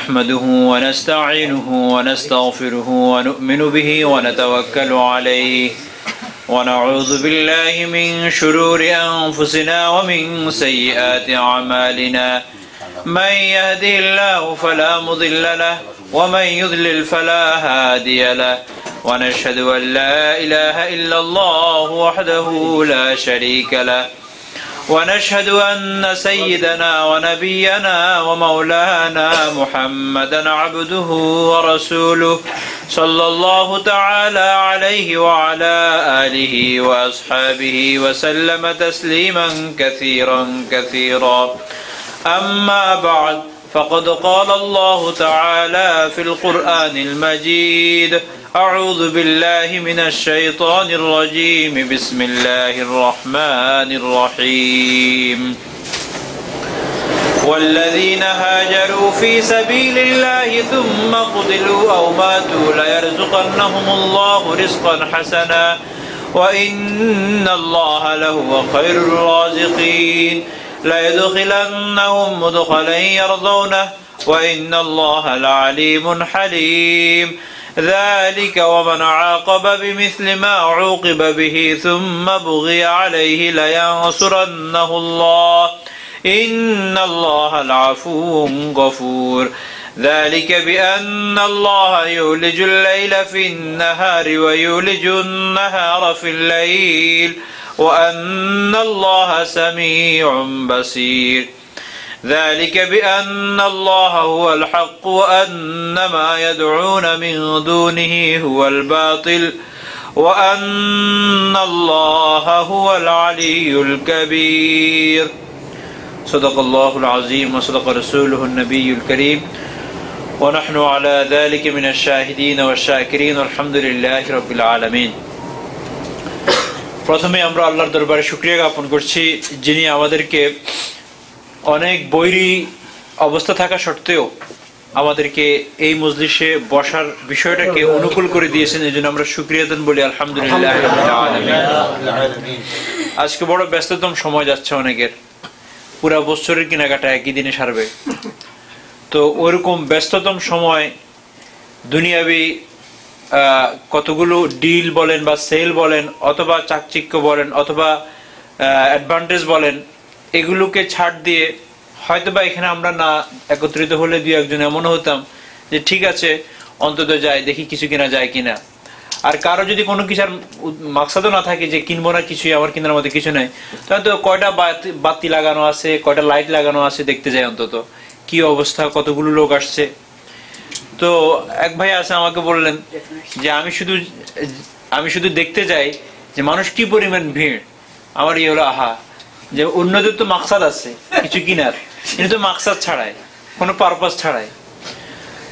نحمده ونستعينه ونستغفره ونؤمن به ونتوكل عليه ونعوذ بالله من شرور أنفسنا ومن سيئات أعمالنا من يهده الله فلا مضل له ومن يضلل فلا هادي له ونشهد أن لا إله إلا الله وحده لا شريك له ونشهد أن سيدنا ونبينا ومولانا محمدا عبده ورسوله صلى الله تعالى عليه وعلى آله وأصحابه وسلم تسليما كثيرا كثيرا أما بعد فقد قال الله تعالى في القرآن المجيد أعوذ بالله من الشيطان الرجيم بسم الله الرحمن الرحيم والذين هاجروا في سبيل الله ثم قتلوا أو ماتوا ليرزقنهم الله رزقا حسنا وإن الله لهو خير الرازقين ليدخلنهم مدخلا يرضونه وإن الله لعليم حليم ذلك ومن عاقب بمثل ما عوقب به ثم بغي عليه لينصرنه الله إن الله لعفو غفور ذلك بأن الله يولج الليل في النهار ويولج النهار في الليل وأن الله سميع بصير ذلك بأن الله هو الحق وأن ما يدعون من دونه هو الباطل وأن الله هو العلي الكبير صدق الله العظيم وصدق رسوله النبي الكريم ونحن على ذلك من الشاهدين والشاكرين والحمد لله رب العالمين প্রথমে আমরা আল্লাহর দরবারে শুকরিয়া জ্ঞাপন করছি যিনি আমাদেরকে অনেক বৈরী অবস্থা থাকা সত্ত্বেও আমাদেরকে এই মজলিসে বসার বিষয়টাকে অনুকূল করে দিয়েছেন এজন্য আমরা শুকরিয়া দেন বলি আলহামদুলিল্লাহ রাব্বিল আলামিন। আজকে বড় ব্যস্ততম সময় যাচ্ছে অনেকের, পুরা বছরের কেনাকাটা একই দিনে সারবে, তো ওইরকম ব্যস্ততম সময় দুনিয়াবি কতগুলো ডিল বলেন বা সেল বলেন অথবা চাকচিক্য বলেন অথবা অ্যাডভান্টেজ বলেন, এগুলোকে ছাড় দিয়ে হয়তোবা এখানে আমরা না একত্রিত হলে দুই একজন এমন হতাম যে ঠিক আছে অন্তত যাই দেখি কিছু কিনা যায় কিনা। আর কারো যদি কোনো কিছুর মাকসাদও না থাকে যে কিনবো না কিছুই, আমার কেনার মধ্যে কিছু নাই, তাহলে তো কয়টা বাতি লাগানো আছে কয়টা লাইট লাগানো আছে দেখতে যাই অন্তত কি অবস্থা, কতগুলো লোক আসছে। তো এক ভাই আছে আমাকে বললেন যে আমি শুধু দেখতে যাই যে মানুষ কি পরিমাণ ভিড়। আমার ইয়ে হলো আহা, যে অন্যদের তো মাকসাদ আছে কিছু কিনার, কিন্তু মাকসাদ ছাড়াই কোনো পারপাস ছাড়াই,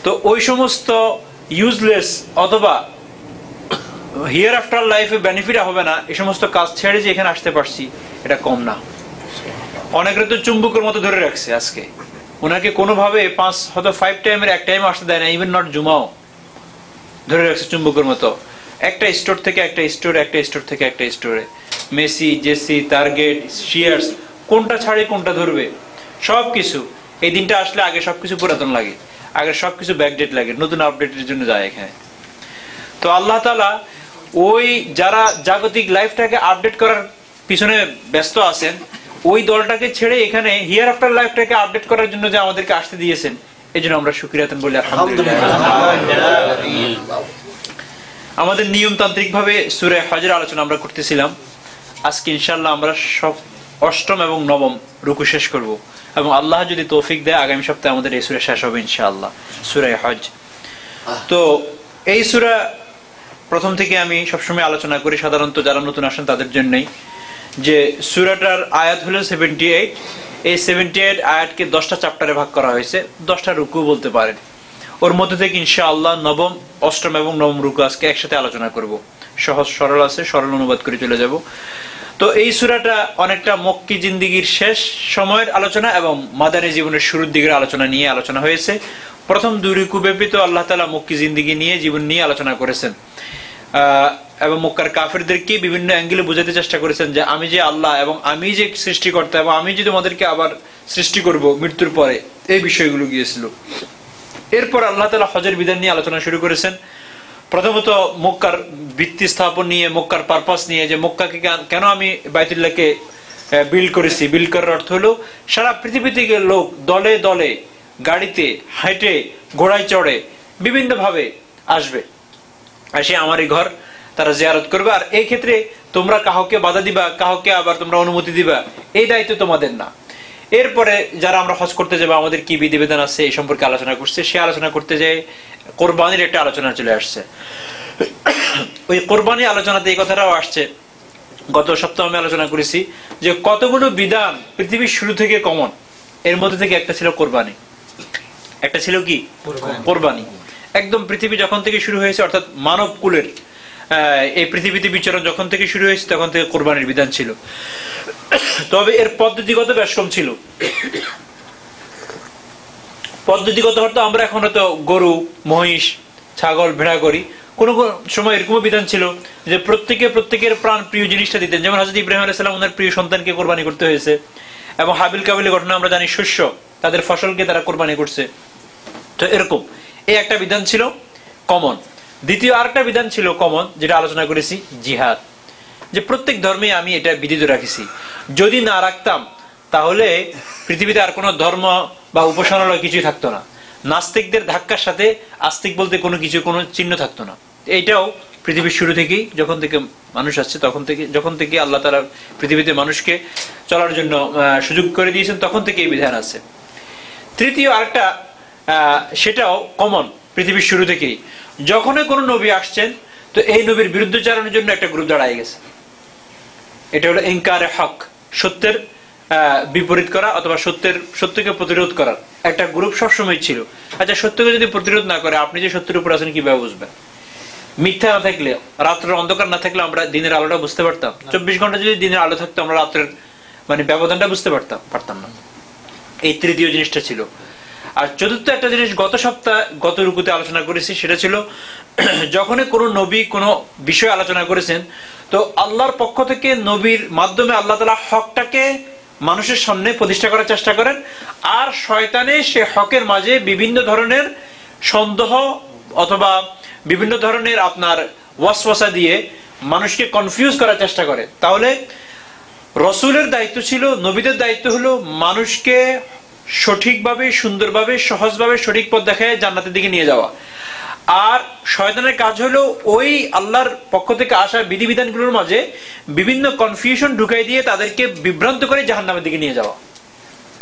তো ওই সমস্ত ইউজলেস অথবা হিয়ার আফটার লাইফে বেনিফিট হবে না এই সমস্ত কাজ ছেড়ে যে এখানে আসতে পারছি এটা কম না। অনেকের তো চুম্বকের মতো ধরে রাখছে, আজকে ওনাকে কোনোভাবে 5 টাইমের এক টাইম আসতে দেয় না, ইভেন নট জুমাও ধরে রাখছে চুম্বকের মতো, একটা স্টোর থেকে একটা স্টোরে, একটা স্টোর থেকে একটা স্টোরে, মেসি জেসি টার্গেট শিয়ার্স কোনটা ছাড়ে কোনটা ধরবে সবকিছু। এই দিনটা আসলে আগে সবকিছু পুরাতন লাগে, আগে সবকিছু ব্যাকডেট লাগে, নতুন আপডেটের জন্য যায় এখানে। তো আল্লাহ তাআলা ওই যারা জাগতিক লাইফটাকে আপডেট করার পিছনে ব্যস্ত আছেন ওই দলটাকে ছেড়ে এখানে হিয়ার আফটার লাইফটাকে আপডেট করার জন্য যে আমাদেরকে আসতে দিয়েছেন এই জন্য আমরা শুকরিয়া বলি আলহামদুলিল্লাহ। আমাদের নিয়মতান্ত্রিক ভাবে সূরা হজের আলোচনা আমরা করতেছিলাম, আজকে ইনশাআল্লাহ আমরা সব 8ম এবং 9ম রুকু শেষ করব এবং আল্লাহ যদি তৌফিক দেয় আগামী সপ্তাহে আমাদের এই সূরা শেষ হবে ইনশাআল্লাহ, সূরা হজ। তো এই সূরা প্রথম থেকে আমি সবসময় আলোচনা করি, সাধারণত যারা নতুন আসেন তাদের জন্যই, যে সূরাটার আয়াত হলো 78। এই 78 আয়াতকে 10টা চ্যাপ্টারে ভাগ করা হয়েছে, 10টা রুকু বলতে পারেন। ওর মধ্যে থেকে ইনশাআল্লাহ 9ম 8ম এবং 9ম রুকু আজকে একসাথে আলোচনা করব। সহজ সরল আছে, সরল অনুবাদ করে চলে যাব। তো এই সূরাটা অনেকটা মক্কি জিন্দেগির শেষ সময়ের আলোচনা এবং মাদানী জীবনের শুরুর দিকের আলোচনা নিয়ে আলোচনা হয়েছে। প্রথম 2 রুকু ব্যাপী তো আল্লাহ তাআলা মক্কি জিন্দেগি নিয়ে, জীবন নিয়ে আলোচনা করেছেন এবং মক্কার কাফেরদেরকে বিভিন্ন অ্যাঙ্গেলে বোঝাতে চেষ্টা করেছেন যে আমি যে আল্লাহ এবং আমি যে সৃষ্টিকর্তা এবং আমি যে তোমাদেরকে আবার সৃষ্টি করব মৃত্যুর পরে, এই বিষয়গুলো গিয়েছিল। এরপর আল্লাহ তাআলা হজের বিধান নিয়ে আলোচনা শুরু করেছেন। প্রথমত মক্কার ভিত্তি স্থাপন নিয়ে, মক্কার পারপাস নিয়ে, যে মক্কাকে কেন আমি বাইতুল্লাহকে বিল্ড করেছি। বিল্ড করার অর্থ হলো সারা পৃথিবী থেকে লোক দলে দলে গাড়িতে, হেঁটে, ঘোড়ায় চড়ে বিভিন্ন ভাবে আসবে, এসে আমার এই ঘর তারা জিয়ারত করবে। আর এই ক্ষেত্রে তোমরা কাউকে বাধা দিবা, কাউকে আবার তোমরা অনুমতি দিবা, এই দায়িত্ব তোমাদের না। এরপরে যারা আমরা হজ করতে যাবো আমাদের কি বিধিবিধান আছে এই সম্পর্কে আলোচনা করছে। সে আলোচনা করতে যেয়ে কোরবানির একটা আলোচনা চলে আসছে। ওই কোরবানি আলোচনাতে এই কথাটাও আসছে, গত সপ্তাহে আমি আলোচনা করেছি যে কতগুলো বিধান পৃথিবীর শুরু থেকে কমন, এর মধ্যে থেকে একটা ছিল কোরবানি। একটা ছিল কি? কোরবানি। একদম পৃথিবী যখন থেকে শুরু হয়েছে, অর্থাৎ মানব কুলের এই পৃথিবীতে বিচরণ যখন থেকে শুরু হয়েছে তখন থেকে কোরবানির বিধান ছিল। তবে এর পদ্ধতিগত বেশ কম ছিল। পদ্ধতিগত হয়তো আমরা এখন হয়তো গরু, মহিষ, ছাগল, ভেড়া করি। কোন কোন সময় এরকম বিধান ছিল যে প্রত্যেকের প্রাণ প্রিয় জিনিসটা দিতেন। যেমন হযরত ইব্রাহিম আলাইহিস সালাম ওনার প্রিয় সন্তানকে কোরবানি করতে হয়েছে। এবং হাবিল কাবিলের ঘটনা আমরা জানি, শস্য, তাদের ফসলকে তারা কোরবানি করছে। তো এরকম এই একটা বিধান ছিল কমন। দ্বিতীয় আরেকটা বিধান ছিল কমন, যেটা আলোচনা করেছি, জিহাদ। যে প্রত্যেক ধর্মে আমি এটা বিধিত রাখছি। যদি না রাখতাম তাহলে পৃথিবীতে আর কোনো ধর্ম বা উপাসনালয় কিছুই থাকতো না। নাস্তিকদের ধাক্কার সাথে আস্তিক বলতে কোনো চিহ্ন থাকতো না। এইটাও পৃথিবীর শুরু থেকেই, যখন থেকে মানুষ আসছে যখন থেকে আল্লাহ তাআলা পৃথিবীতে মানুষকে চলার জন্য সুযোগ করে দিয়েছেন, তখন থেকে এই বিধান আছে। তৃতীয় আরেকটা, সেটাও কমন পৃথিবীর শুরু থেকেই, যখনই কোনো নবী আসছেন তো এই নবীর বিরুদ্ধচারণের জন্য একটা গ্রুপ দাঁড়ায় গেছে। এটা হলো ইনকারে হক, সত্যের বিপরীত করা অথবা সত্যকে প্রতিরোধ করার একটা গ্রুপ সবসময় ছিল। আচ্ছা, সত্যকে যদি প্রতিরোধ না করে আপনি যে সত্যের উপর আছেন কিভাবে বুঝবেন? মিথ্যা না থাকলে, রাত্রের অন্ধকার না থাকলে আমরা দিনের আলোটা বুঝতে পারতাম? 24 ঘন্টা যদি দিনের আলো থাকতো আমরা রাত্রের ব্যবধানটা বুঝতে পারতাম না। এই তৃতীয় জিনিসটা ছিল। আর চতুর্থ একটা জিনিস গত রুকুতে আলোচনা করেছি, সেটা ছিল যখনই কোনো নবী কোনো বিষয় আলোচনা করেছেন তো আল্লাহর পক্ষ থেকে নবীর মাধ্যমে আল্লাহ তাআলা হকটাকে মানুষের সামনে প্রতিষ্ঠা করার চেষ্টা করেন। আর শয়তানে সে হকের মাঝে বিভিন্ন ধরনের সন্দেহ অথবা বিভিন্ন ধরনের আপনার ওয়াসওয়াসা দিয়ে মানুষকে কনফিউজ করার চেষ্টা করে। তাহলে রসুলের দায়িত্ব ছিল, নবীদের দায়িত্ব হলো মানুষকে সঠিকভাবে, সুন্দরভাবে, সহজভাবে সঠিক পথ দেখায় জান্নাতের দিকে নিয়ে যাওয়া। আর শয়তানের কাজ হলো ওই আল্লাহর পক্ষ থেকে আসা বিধিবিধানগুলোর মাঝে বিভিন্ন কনফিউশন ঢুকাই দিয়ে তাদেরকে বিভ্রান্ত করে জাহান্নামের দিকে নিয়ে যাওয়া।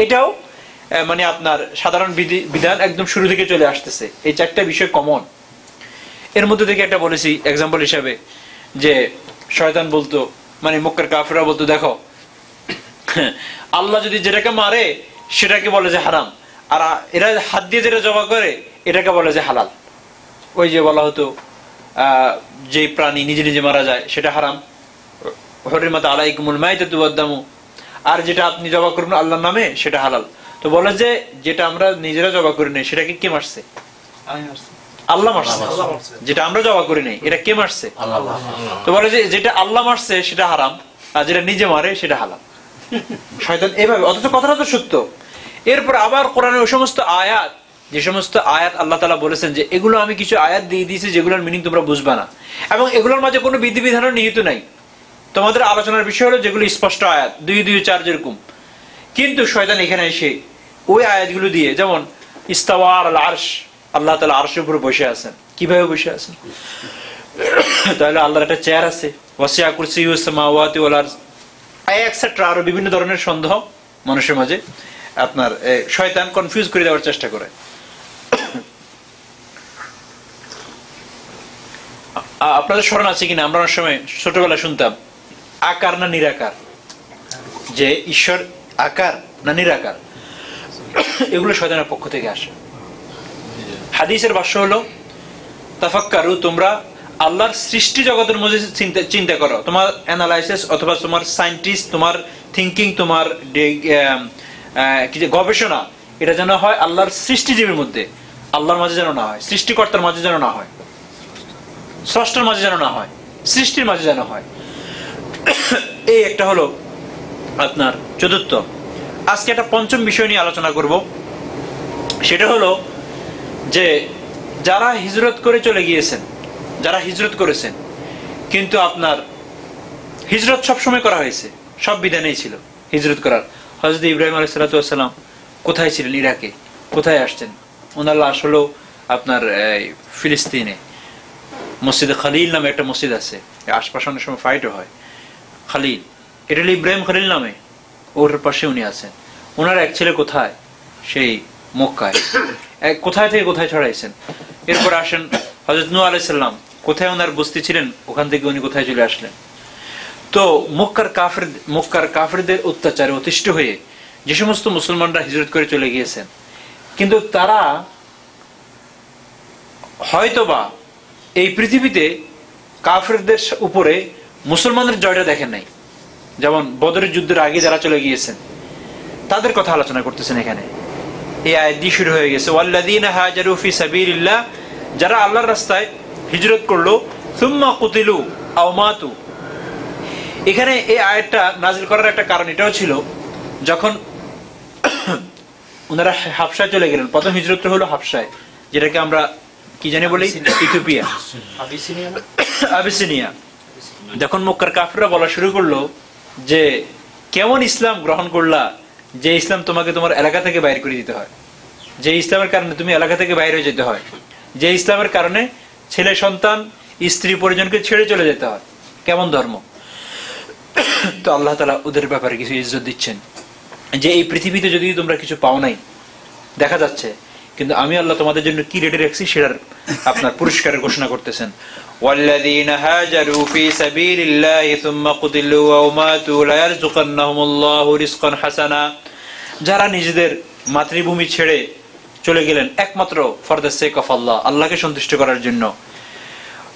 এটাও আপনার সাধারণ বিধান একদম শুরু থেকে চলে আসতেছে। এই চারটা বিষয় কমন। এর মধ্যে থেকে একটা বলেছি এক্সাম্পল হিসাবে, যে শয়তান বলতো, মক্কার কাফেররা বলতো, দেখো আল্লাহ যদি যেটাকে মারে সেটাকে বলে যে হারাম, আর এরা হাত দিয়ে যেটা জবা করে এটাকে বলে যে হালাল। ওই যে বলা হতো যে প্রাণী নিজে নিজে মারা যায় সেটা হারাম, হুরিমাত আলাইকুমুল মাইতাতু ওয়াদ-দামু, আর যেটা আপনি জবা করবেন আল্লাহর নামে সেটা হালাল। তো বলে যে যেটা আমরা নিজেরা জবা করি নাই সেটাকে কে মারছে? আল্লাহ মারছে। যেটা আমরা জবা করি নাই এটা কে মারছে? তো বলে যে যেটা আল্লাহ মারছে সেটা হারাম, আর যেটা নিজে মারে সেটা হালাল। শয়তান এভাবে, অথচ কথাটা তো সত্য। এরপর আবার কোরআনের ওই সমস্ত আয়াত, যে সমস্ত আয়াত আল্লাহ তাআলা বলেছেন যে এগুলো আমি কিছু আয়াত দিয়ে দিয়েছি যেগুলোর মিনিং তোমরা বুঝবা না, এবং এগুলোর মাঝে কোনো বিধিবিধানও নিহিত নাই। তোমাদের আলোচনার বিষয় হলো যেগুলো স্পষ্ট আয়াত, 2, 2, 4 যেরকম। কিন্তু শয়তান এখানে এসে ওই আয়াতগুলো দিয়ে, যেমন ইস্তাওয়া আলাল আরশ, আল্লাহ তাআলা আরশের উপর বসে আছেন। কিভাবে বসে আছেন? তাহলে আল্লাহর একটা চেয়ার আছে, ওয়াসিআ কুরসিয়ুস সামাওয়াতি ওয়াল আরদ, এটসেট্রা, আরো বিভিন্ন ধরনের সন্দেহ মানুষের মাঝে আপনার শয়তান কনফিউজ করে দেওয়ার চেষ্টা করে। আপনাদের স্মরণ আছে কিনা, আমরা অনেক সময় ছোটবেলায় শুনতাম আকার না নিরাকার, যে ঈশ্বর আকার না নিরাকার, এগুলো শয়তানের পক্ষ থেকে আসে। হাদিসের ভাষ্য হলো তাফাক্কারু, তোমরা আল্লাহর সৃষ্টি জগতের মধ্যে চিন্তা করো। তোমার অ্যানালাইসিস অথবা তোমার সায়েন্টিস্ট, তোমার থিঙ্কিং, তোমার গবেষণা, এটা যেন হয় আল্লাহর সৃষ্টিজীবীর মধ্যে, আল্লাহর মাঝে যেন না হয়, সৃষ্টিকর্তার মাঝে যেন না হয়, স্রষ্টার মাঝে যেন না হয়, সৃষ্টির মাঝে যেন হয়। এই একটা হলো আপনার চতুর্থ। আজকে একটা পঞ্চম বিষয় নিয়ে আলোচনা করব, সেটা হলো যে যারা হিজরত করে চলে গিয়েছেন, যারা হিজরত করেছেন, কিন্তু আপনার হিজরত সব সময় করা হয়েছে, সব বিধানেই ছিল হিজরত করার। হযরত ইব্রাহিম আলাইহিস সালাম কোথায় ছিলেন? ইরাকে। কোথায় আসছেন? ওনার লাশ হলো আপনার ফিলিস্তিনে মসজিদে খালিল নামে একটা মসজিদ আছে, আশপাশে অনেক সময় ফাইটও হয়। খালিল, এটা হলো ইব্রাহিম খালিল নামে, ওর পাশে উনি আছেন। ওনার এক ছেলে কোথায়? সেই মক্কায়। কোথায় থেকে কোথায় ছড়াইছেন। এরপর আসেন হযরত নূহ আলাইহিস সালাম, কোথায় ওনার বস্তি ছিলেন, ওখান থেকে উনি কোথায় চলে আসলেন। তো মক্কার কাফেরদের অত্যাচারে অতিষ্ঠ হয়ে যে সমস্ত মুসলমানরা হিজরত করে চলে গিয়েছেন, কিন্তু তারা হয়তোবা এই পৃথিবীতে কাফেরদের উপরে মুসলমানদের জয়টা দেখেন নাই। যেমন বদরের যুদ্ধের আগে যারা চলে গিয়েছেন তাদের কথা আলোচনা করতেছেন এখানে। এই আয়াত দিয়ে শুরু হয়ে গেছে, ওয়াল্লাযীনা হাজারু ফি সাবিলিল্লাহ, যারা আল্লাহর রাস্তায় হিজরত করলো, সুম্মা কুতিলু আও মাতু। এখানে এই আয়াতটা নাযিল করার একটা কারণ এটাও ছিল, যখন ওনারা হাবশায় চলে গেলেন, প্রথম হিজরতটা হলো হাবশায়, যেটাকে আমরা কি জানি বলি ইথিওপিয়া, আবিসিনিয়া। যখন মক্কার কাফেররা বলা শুরু করলো যে কেমন ইসলাম গ্রহণ করলা, যে ইসলাম তোমাকে তোমার এলাকা থেকে বাইর করে দিতে হয়, যে ইসলামের কারণে তুমি এলাকা থেকে বাইরে হয়ে যেতে হয়, যে ইসলামের কারণে ছেলে সন্তান স্ত্রী পরিজনকে ছেড়ে চলে যেতে হয়, কেমন ধর্ম। তো আল্লাহ তাআলা ওদের ব্যাপারে কিছু ইজ্জত দিচ্ছেন, যে এই পৃথিবীতে যদি তোমরা কিছু পাও নাই দেখা যাচ্ছে, কিন্তু আমি আল্লাহ তোমাদের জন্য কি রেডি রাখছি সেটার আপনার পুরস্কারের ঘোষণা করতেছেন। ওয়াল্লাযীনা হাজারু ফি সাবিলিল্লাহি সুম্মা কুতিলু ওয়া মাতু লা ইয়ারযুকান্নাহুমুল্লাহু রিজকান হাসানা, যারা নিজেদের মাতৃভূমি ছেড়ে চলে গেলেন একমাত্র ফর দ্য সেক অফ আল্লাহ, আল্লাহকে সন্তুষ্ট করার জন্য।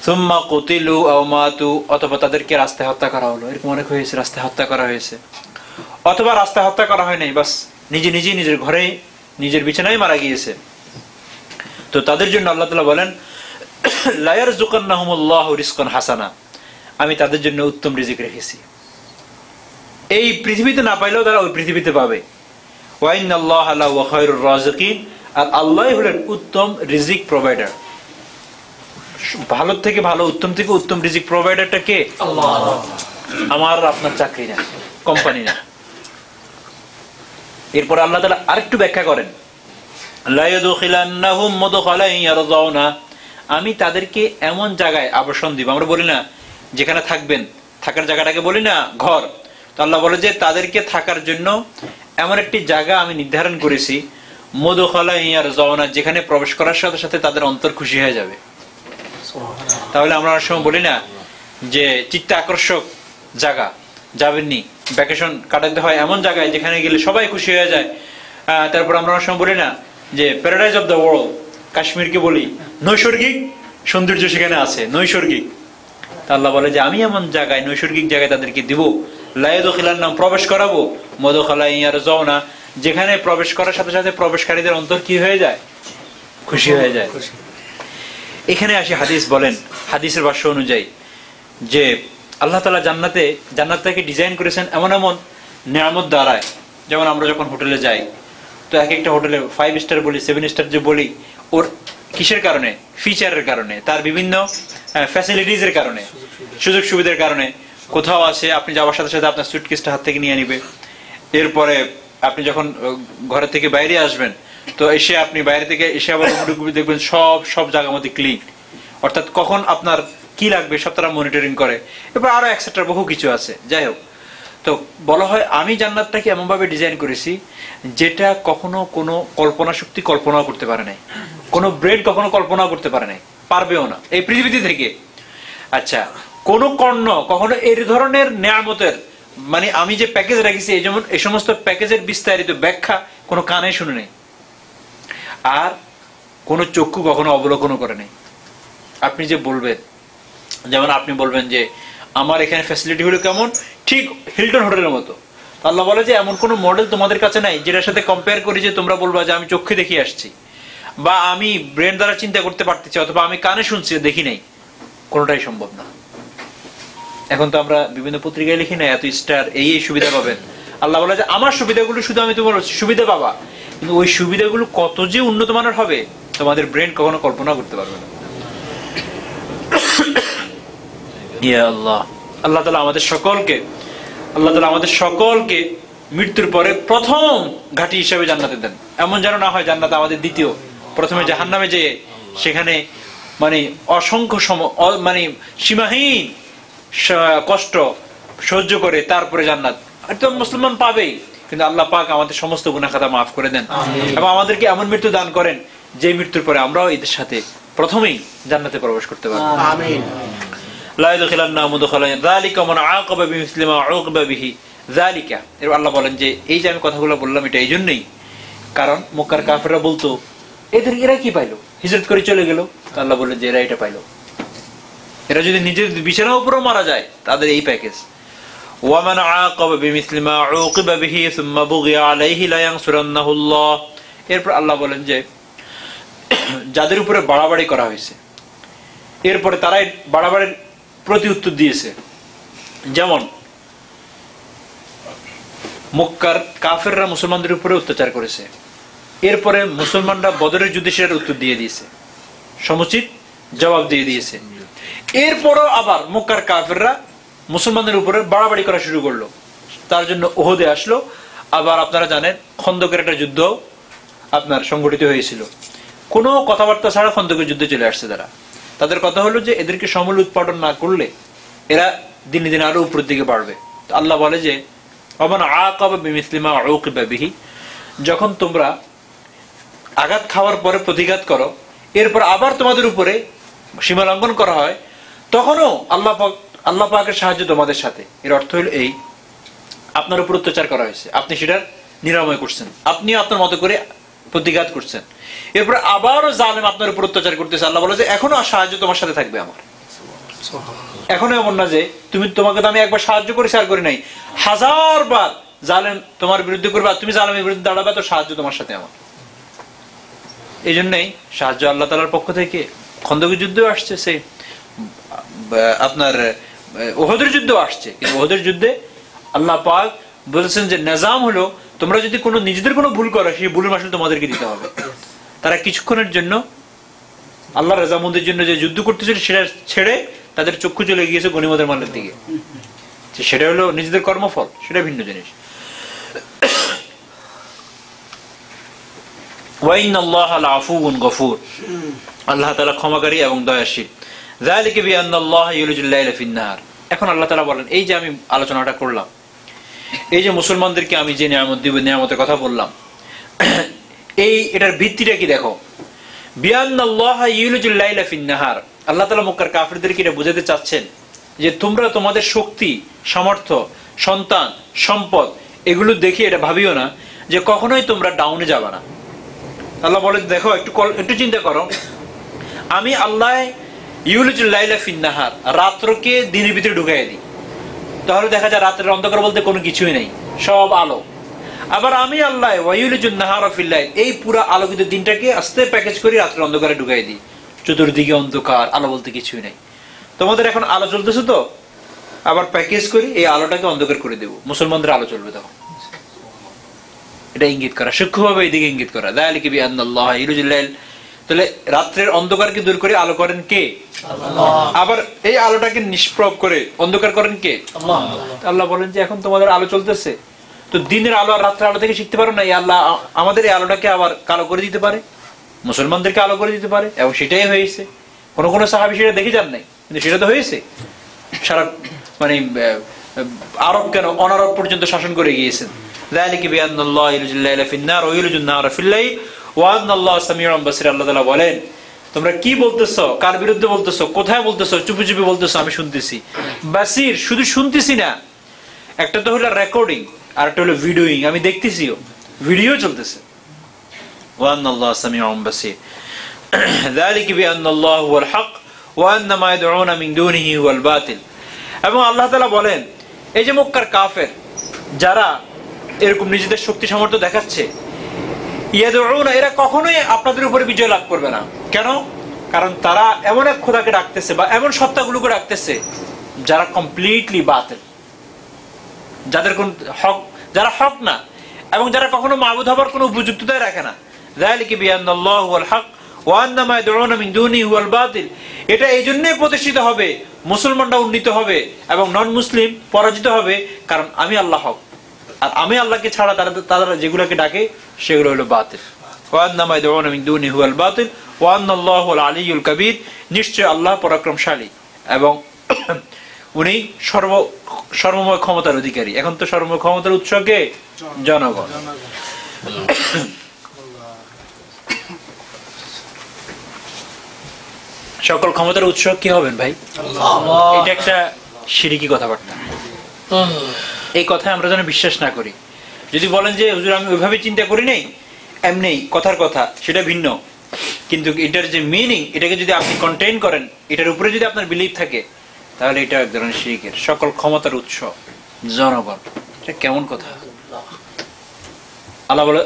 সুম্মা কুতিলু ওয়া মাতু, অথবা তাদেরকে রাস্তায় হত্যা করা হলো। এরকম অনেক হয়েছে, রাস্তায় হত্যা করা হয়েছে, অথবা রাস্তায় হত্যা করা হয় নাই, বাস নিজের ঘরে নিজের বিছানায় মারা গিয়েছে। তো তাদের জন্য আল্লাহ তাআলা বলেন, লা ইয়ারযুকান্নাহুমুল্লাহু রিজকান হাসানা, আমি তাদের জন্য উত্তম রিজিক রেখেছি। এই পৃথিবীতে না পাইলেও তারা ওই পৃথিবীতে পাবে। ওয়া ইন্নাল্লাহা লাহুয়া খায়রুর রাযিকিন, আর আল্লাহই হলেন উত্তম রিজিক প্রোভাইডার। ভালো থেকে ভালো, উত্তম থেকে উত্তম রিজিক প্রোভাইডারটা কে? আল্লাহ। আমার আপনার চাকরি না, কোম্পানি না। এরপর আল্লাহ তাআলা আরেকটু ব্যাখ্যা করেন, লা ইয়াদখিলান্নাহুম মুদখালান ইয়ারদাউনা, আমি তাদেরকে এমন জায়গায় আবাসন দিব। আমরা বলি না যেখানে থাকবেন, থাকার জায়গাটাকে বলি না ঘর। তো আল্লাহ বলে যে তাদেরকে থাকার জন্য এমন একটি জায়গা আমি নির্ধারণ করেছি, মুদখালান ইয়ারদাউনা, যেখানে প্রবেশ করার সাথে সাথে তাদের অন্তর খুশি হয়ে যাবে। তাহলে আমরা অনেক সময় বলি না যে চিত্ত আকর্ষক জায়গা যাবেননি, ভ্যাকেশন কাটাতে হয় এমন জায়গায় যেখানে গেলে সবাই খুশি হয়ে যায়। তারপর আমরা অনেক সময় বলি না যে প্যারাডাইজ অফ দ্য ওয়ার্ল্ড, কাশ্মীরকে বলি নৈসর্গিক সৌন্দর্য সেখানে আছে, নৈসর্গিক। আল্লাহ বলে যে আমি এমন জায়গায়, নৈসর্গিক জায়গায় তাদেরকে দিব, লা ইয়াদখিলান্নাহুম, প্রবেশ করাবো, মুদখালান ইয়ারজাউনা, যেখানে প্রবেশ করার সাথে সাথে প্রবেশকারীদের অন্তর কি হয়ে যায়? খুশি হয়ে যায়। এখানে আসি হাদিস বলেন, হাদিসের ভাষ্য অনুযায়ী যে আল্লাহ তাআলা জান্নাতটাকে ডিজাইন করেছেন এমন এমন নিয়ামত দ্বারায়। যেমন আমরা যখন হোটেলে যাই, তো এক একটা হোটেলে 5 স্টার বলি, 7 স্টার যে বলি, ওর কিসের কারণে? ফিচারের কারণে, তার বিভিন্ন ফ্যাসিলিটিস এর কারণে, সুযোগ সুবিধার কারণে। কোথাও আছে আপনি যাওয়ার সাথে সাথে আপনার সুটকেসটা হাত থেকে নিয়ে নিবে। এরপরে আপনি যখন ঘর থেকে বাইরে আসবেন, তো এসে আপনি বাইরে থেকে এসে আবার দেখবেন সব জায়গার মধ্যে ক্লিন, অর্থাৎ কখন আপনার কি লাগবে সব তারা মনিটরিং করে। এরপর আরো এক্সেট্রা বহু কিছু আছে। যাই হোক, তো বলা হয় আমি জান্নাতটাকে এমন ভাবে ডিজাইন করেছি যেটা কখনো কোনো কল্পনা শক্তি কল্পনাও করতে পারে নাই, কোনো ব্রেন কখনো কল্পনাও করতে পারে নাই, পারবেও না এই পৃথিবীতে থেকে। আচ্ছা, কোন কর্ণ কখনো এই ধরনের নিয়ামতের, মানে আমি যে প্যাকেজ রেখেছি, এই যেমন এই সমস্ত প্যাকেজের বিস্তারিত ব্যাখ্যা কোনো কানে শুনে নেই, আর কোন চক্ষু কখনো অবলোকনও করে নেই। আপনি যে বলবেন, যেমন আপনি বলবেন যে আমার এখানে ফ্যাসিলিটি হলো কেমন, ঠিক হিলটন হোটেলের মতো। আল্লাহ বলে যে এমন কোন মডেল তোমাদের কাছে নাই যেটার সাথে কম্পেয়ার করি যে তোমরা বলবা যে আমি চোখে দেখে আসছি, বা আমি ব্রেন দ্বারা চিন্তা করতে পারতেছি, অথবা আমি কানে শুনছি দেখি নাই। কোনোটাই সম্ভব না। এখন তো আমরা বিভিন্ন পত্রিকায় লিখি না এত স্টার, এই সুবিধা পাবেন। আল্লাহ বলে যে আমার সুবিধাগুলো শুধু আমি তোমার সুবিধা পাবা, কিন্তু ওই সুবিধাগুলো কত যে উন্নত মানের হবে তোমাদের ব্রেন কখনো কল্পনা করতে পারবে না। ইয়া আল্লাহ, আল্লাহ তাআলা আমাদের সকলকে মৃত্যুর পরে প্রথম ঘাঁটি হিসেবে জান্নাতে দেন। এমন যেন না হয় জান্নাত আমাদের দ্বিতীয়, প্রথমে জাহান্নামে যেয়ে সেখানে মানে অসংখ্য মানে সীমাহীন কষ্ট সহ্য করে তারপরে জান্নাত তো মুসলমান পাবেই, কিন্তু আল্লাহ পাক আমাদের সমস্ত গুনাহ খাতা মাফ করে দেন এবং আমাদেরকে এমন মৃত্যু দান করেন যে মৃত্যুর পরে আমরাও এদের সাথে প্রথমেই জান্নাতে প্রবেশ করতে পারবো। আমিন। লা ইয়াদখিলান্না মুদখালান যালিকা মান আকাবা বিমিসলি মা উকিবা বিহি যালিকা। এর আল্লাহ বলেন যে এই যে আমি কথাগুলো বললাম এটা এইজন্যই কারণ মক্কার কাফেররা বলতো এরা কি পাইলো, হিজরত করে চলে গেল। আল্লাহ বললেন যে এরা এটা পাইলো, এরা যদি নিজের বিছানার উপরও মারা যায় তাদের এই প্যাকেজ। ওয়ামান আকাবা বিমিসলি মা উকিবা বিহি সুম্মা বুগিয়া আলাইহি লা ইয়ানসুরান্নাহুল্লাহ। এরপর আল্লাহ বলেন যে যাদের উপরে বাড়াবাড়ি করা হয়েছে এরপরে তারা বাড়াবাড়ির প্রতি উত্তর দিয়েছে, যেমন মক্কার কাফেররা মুসলমানদের উপরে অত্যাচার করেছে, এরপরে মুসলমানরা বদরের যুদ্ধে সেটার উত্তর দিয়ে দিয়েছে, সমুচিত জবাব দিয়ে দিয়েছে। এরপরও আবার মক্কার কাফেররা মুসলমানদের উপরে বাড়াবাড়ি করা শুরু করলো, তার জন্য ওহদে আসলো। আবার আপনারা জানেন খন্দকের একটা যুদ্ধ আপনার সংগঠিত হয়েছিল, কোনো কথাবার্তা ছাড়া খন্দকের যুদ্ধে চলে আসছে তারা। তাদের কথা হলো যে এদেরকে সমূল উৎপাদন না করলে এরা দিনে দিনে আরো উপরের দিকে বাড়বে। আল্লাহ বলে যে ওমান আকাবা বিমিসলি মা উকিবা বিহি, যখন তোমরা আঘাত খাওয়ার পরে প্রতিঘাত করো এরপর আবার তোমাদের উপরে সীমা লঙ্ঘন করা হয় তখনও আল্লাহ পাকের সাহায্য তোমাদের সাথে। এর অর্থ হলো এই, আপনার উপর অত্যাচার করা হয়েছে, আপনি সেটার নিরাময় করছেন, আপনিও আপনার মতো করে প্রতিঘাত করছেন, এরপর আবারও জালেম আপনার উপর অত্যাচার করতেছে। আল্লাহ বলে যে এখনো সাহায্য তোমার সাথে থাকবে আমার। এখনো এমন না যে তোমাকে তো আমি একবার সাহায্য করেছি আর করি নাই, 1000 বার জালেম তোমার বিরুদ্ধে করবে আর তুমি জালেমের বিরুদ্ধে দাঁড়াবে, তো সাহায্য তোমার সাথে আমার। এই জন্যই সাহায্য আল্লাহ তাআলার পক্ষ থেকে। খন্দকের যুদ্ধেও আসছে, সে আপনার ওহদের যুদ্ধেও আসছে, কিন্তু ওহদের যুদ্ধে আল্লাহ পাক বলেছেন যে নিজাম হলো তোমরা যদি কোনো নিজেদের কোনো ভুল করো সেই ভুলের মাসুল তোমাদেরকে দিতে হবে। তারা কিছুক্ষণের জন্য আল্লাহ রাজামন্দির জন্য যে যুদ্ধ করতেছিল সেটা ছেড়ে তাদের চক্ষু চলে গিয়েছে গনিমতের মালের দিকে, সেটা হলো নিজেদের কর্মফল, সেটা ভিন্ন জিনিস। ওয়াইনাল্লাহা লাআফুউন গফুর, আল্লাহ তাআলা ক্ষমাকারী এবং দয়াশীল। যালিকা বিআন্নাল্লাহা ইউলিজুল লাইলা ফিন-নাহার। এখন আল্লাহ তাআলা বলেন এই যে আমি আলোচনাটা করলাম, এই যে মুসলমানদেরকে আমি যে নিয়ামত দিব, নিয়ামতের কথা বললাম, এটার ভিত্তিটা কি দেখো। বিআন্নাল্লাহা ইউলিজুল লাইলা ফিন-নাহার, আল্লাহ তাআলা মক্কার কাফিরদেরকে এটা বোঝাতে চাচ্ছেন যে তোমরা তোমাদের শক্তি, সামর্থ্য, সন্তান, সম্পদ এগুলো দেখে এটা ভাবিও না যে কখনোই তোমরা ডাউনে যাবে না। আল্লাহ বলে দেখো একটু চিন্তা করো, আমি আল্লাহ ইউলিজুল লাইলা ফিন-নাহার, রাত্রকে দিনের ভিতরে ঢুকাই দিই, তাহলে দেখা যায় রাতের অন্ধকার বলতে কোনো কিছুই নেই, সব আলো। আবার আমি আল্লাহ ওয়াইউলিজুন নাহারা ফিল-লাইল, এই পুরো আলোকিত দিনটাকে আস্তে প্যাকেজ করে রাতের অন্ধকারে ঢুকাই দিই, চতুর্দিকে অন্ধকার, আলো বলতে কিছুই নেই। তোমাদের এখন আলো চলতেছে তো আবার প্যাকেজ করি এই আলোটাকে অন্ধকার করে দেবো, মুসলমানদের আলো চলবে তখন। এটা ইঙ্গিত করা, সূক্ষ্মভাবে এইদিকে ইঙ্গিত করা। যালিকা বিআন্নাল্লাহা ইউলিজুল লাইল, তাহলে রাত্রের অন্ধকারকে দূর করে আলো করেন কে? আল্লাহ। আবার এই আলোটাকে নিষ্প্রভ করে অন্ধকার করেন কে? আল্লাহ। আল্লাহ বলেন যে এখন তোমাদের আলো চলতেছে, তো দিনের আলো আর রাত্রের আলো থেকে শিখতে পারো না, এই আল্লাহ আমাদের এই আলোটাকে আবার কালো করে দিতে পারে, মুসলমানদেরকে আলো করে দিতে পারে, এবং সেটাই হয়েছে। কোন কোন সাহাবী সেটা দেখে যান নাই, কিন্তু সেটা তো হয়েছে। সারা মানে আরব কেন অনারব পর্যন্ত শাসন করে গিয়েছেন। যালিকা বিআন্নাল্লাহা ইউলিজুল লাইলা ফিন-নাহার ওয়া ইউলিজুন নাহারা ফিল-লাইল ওয়া আন্নাল্লাহা সামিউন বাসীর। আল্লাহ তাআলা বলেন তোমরা কি বলতেছো, কার বিরুদ্ধে বলতেছো, কোথায় বলতেছো, চুপি চুপি বলতেছো, আমি শুনতেছি। বাসীর, শুধু শুনতেছি না, একটা তো হলো রেকর্ডিং আর একটা হলো ভিডিওইং, আমি দেখতেছিও, ভিডিও চলতেছে। ওয়া আন্নাল্লাহা সামিউন বাসীর। যালিকা বিআন্নাল্লাহা হুয়াল হক ওয়া আন্না মা ইয়াদউনা মিন দুনিহি হুয়াল বাতিল। এবং আল্লাহ তাআলা বলেন এই যে মক্কার কাফের যারা এরকম নিজেদের শক্তি সামর্থ্য দেখাচ্ছে, ইয়াদউনা, এরা কখনোই আপনাদের উপরে বিজয় লাভ করবে না। কেন? কারণ তারা এমন এক খোদাকে ডাকতেছে বা এমন সত্তাগুলোকে ডাকতেছে যারা কমপ্লিটলি বাতিল, যাদের কোন হক, যারা হক না, এবং যারা কখনো মাবুদ হবার কোনো উপযুক্ততাই রাখে না। যালিকা বিআন্নাল্লাহু হুয়াল হক ওয়া আন্না মা ইয়াদউনা মিন দুনিহি হুয়াল বাতিল। এটা এই জন্যই প্রতিষ্ঠিত হবে, মুসলমানরা উন্নীত হবে এবং নন মুসলিম পরাজিত হবে, কারণ আমি আল্লাহ হক, আর আমি আল্লাহকে ছাড়া তারা যেগুলোকে ডাকে সেগুলো হলো বাতিল। ওয়া আন্না মা ইয়াদউনা মিন দুনিহি হুয়াল বাতিল ওয়া আন্না আল্লাহুল আলিয়্যুল কাবীর। নিশ্চয় আল্লাহ পরাক্রমশালী এবং উনি সর্বময় ক্ষমতার অধিকারী। এখন তো সর্বময় ক্ষমতার উৎস কে? জনগণ। সকল ক্ষমতার উৎস কি হবেন ভাই? এটা একটা শিরকি কথাবার্তা। এই কথা আমরা যেন বিশ্বাস না করি। যদি বলেন যে হুজুর আমি ওইভাবে চিন্তা করি নাই, এমনি কথার কথা, সেটা ভিন্ন। কিন্তু এটার যে মিনিং, এটাকে যদি আপনি কন্টেইন করেন, এটার উপরে যদি আপনার বিলিভ থাকে, তাহলে এটা এক ধরনের শিরকের। সকল ক্ষমতার উৎস জনগণ, এটা কেমন কথা?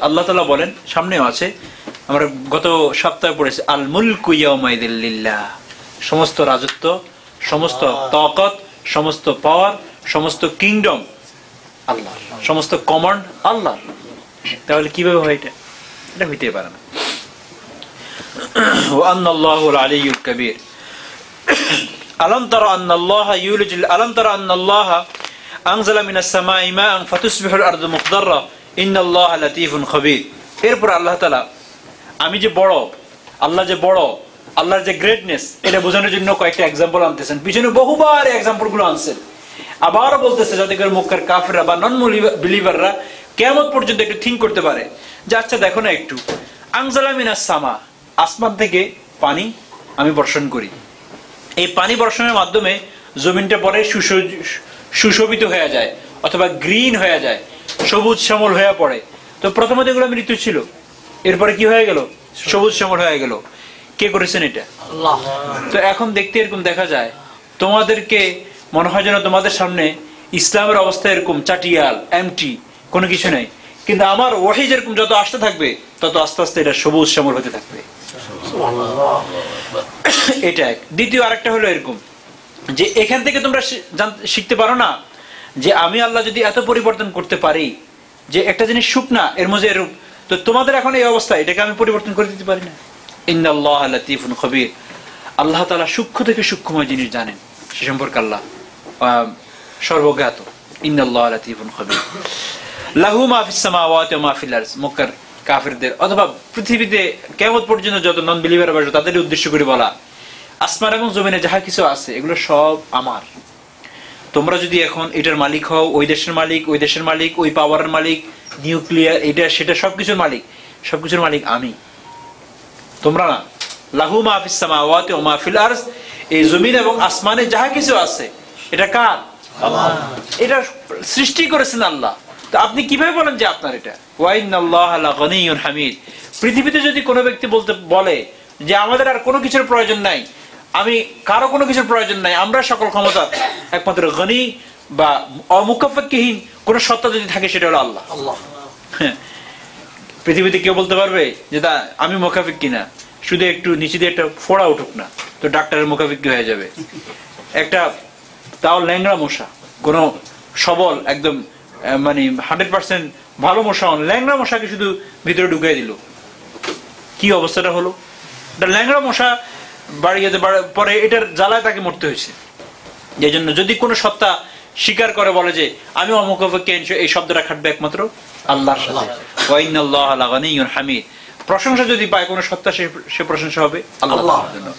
আল্লাহ তাআলা বলেন, সামনেও আছে, আমরা গত সপ্তাহে পড়েছি, আল মুলকু ইয়াউমাইযিন লিল্লাহ। সমস্ত রাজত্ব, সমস্ত তাকত, সমস্ত পাওয়ার, সমস্ত কিংডম আল্লাহর, সমস্ত কমান্ড আল্লাহর। তাহলে কিভাবে হয় এটা? এটা হইতে পারে না। ওয়া আন্নাল্লাহুল আলিয়্যুল কাবীর। আলাম তারা আন্নাল্লাহা আনজালা মিনাস সামাই মাআন ফাতুসবিহুল আরদু মুখদাররা ইন্নাল্লাহা লাতীফুন খাবীর। এরপর আল্লাহ তাআলা, আমি যে বড়, আল্লাহ যে বড়, আল্লাহর যে গ্রেটনেস, এটা বোঝানোর জন্য কয়েকটা এক্সাম্পল আনতেছেন। পিছনে বহুবার এক্সাম্পল গুলো আনছেন, আবার বলতেছে যাতে করে মক্কার কাফেররা বা নন বিলিভাররা কিয়ামত পর্যন্ত একটু থিঙ্ক করতে পারে যে আচ্ছা দেখো না একটু, আনজালা মিনাস সামা, আসমান থেকে পানি আমি বর্ষণ করি। এই পানি বর্ষণের মাধ্যমে জমিনটা পরে সুশোভিত হয়ে যায় অথবা গ্রিন হয়ে যায়, সবুজ শ্যামল হয়ে পড়ে। তো প্রথমত এগুলো মৃত্যু ছিল, এরপরে কি হয়ে গেল? সবুজ শ্যামল হয়ে গেল। কে করেছেন এটা? আল্লাহ। তো এখন দেখতে এরকম দেখা যায়, তোমাদেরকে মনে হয় যেন তোমাদের সামনে ইসলামের অবস্থা এরকম চাটিয়াল, এমটি, কোনো কিছু নাই। কিন্তু আমার ওহী যেরকম যত আসতে থাকবে, তত আস্তে আস্তে এটা সবুজ শ্যামল হতে থাকবে। এটা এক। দ্বিতীয় আরেকটা হলো এরকম যে এখান থেকে তোমরা শিখতে পারো না যে আমি আল্লাহ যদি এত পরিবর্তন করতে পারি, যে একটা জিনিস শুকনা এর মধ্যে এরূপ, তো তোমাদের এখন এই অবস্থা, এটাকে আমি পরিবর্তন করে দিতে পারি না। ইন্নাল্লাহা লাতীফুন খাবীর। আল্লাহ তাআলা সূক্ষ্ম থেকে সূক্ষ্মময় জিনিস জানেন, সে সম্পর্কে আল্লাহ সর্বজ্ঞাত। ইন্নাল্লাহা লাতীফুন খাবীর। লাহু মা ফিস সামাওয়াতি ওয়া মা ফিল আরদ। মক্কার কাফেরদের অথবা পৃথিবীতে কিয়ামত পর্যন্ত যত নন বিলিভার আসবে তাদের উদ্দেশ্য করে বলা, আসমান এবং জমিনে যাহা কিছু আছে এগুলো সব আমার। তোমরা যদি এখন এটার মালিক হও, ওই দেশের মালিক, ওই দেশের মালিক, ওই পাওয়ারের মালিক, নিউক্লিয়ার, এটা সেটা সবকিছুর মালিক, সবকিছুর মালিক আমি, তোমরা না। লাহু মা ফিস সামাওয়াতি ওয়া মা ফিল আরদ। এই জমিন এবং আসমানে যাহা কিছু আছে এটা কার? আল্লাহ। এটা সৃষ্টি করেছেন আল্লাহ। তো আপনি কিভাবে বলেন যে আপনার এটা? ওয়া ইন্নাল্লাহা লাগানিয়্যুন হামিদ। পৃথিবীতে যদি কোনো ব্যক্তি বলে যে আমাদের আর কোনো কিছুর প্রয়োজন নাই, আমি কারো কোনো কিছুর প্রয়োজন নাই, আমরা সকল ক্ষমতা একমাত্র গনি বা অমুকাফাক্কিহীন কোন সত্তা যদি থাকে, সেটা হলো আল্লাহ। আল্লাহ। পৃথিবীতে কেউ বলতে পারবে যে তা আমি মুকাফিক কিনা, শুধু একটু নিচে দিয়ে একটা ফোড়া উঠুক না তো ডাক্তারের মুখাফিকি হয়ে যাবে। একটা তাও ল্যাংড়া মশা, কোন সবল একদম মানে 100% ভালো মশা, ল্যাংড়া মশাকে শুধু ভিতরে ঢুকিয়ে দিল, কি অবস্থাটা হলো? এটা ল্যাংড়া মশা বাড়ি যেতে পরে এটার জ্বালায় তাকে মরতে হয়েছে। এই জন্য যদি কোনো সত্তা স্বীকার করে বলে যে আমি অমুকাফিক, এই শব্দটা খাটবে একমাত্র আল্লাহর সাথে। ওয়া ইন্নাল্লাহা লাগানিয়্যুন হামিদ। প্রশংসা যদি পায় কোন সত্তা, সে প্রশংসা হবে আল্লাহর জন্য।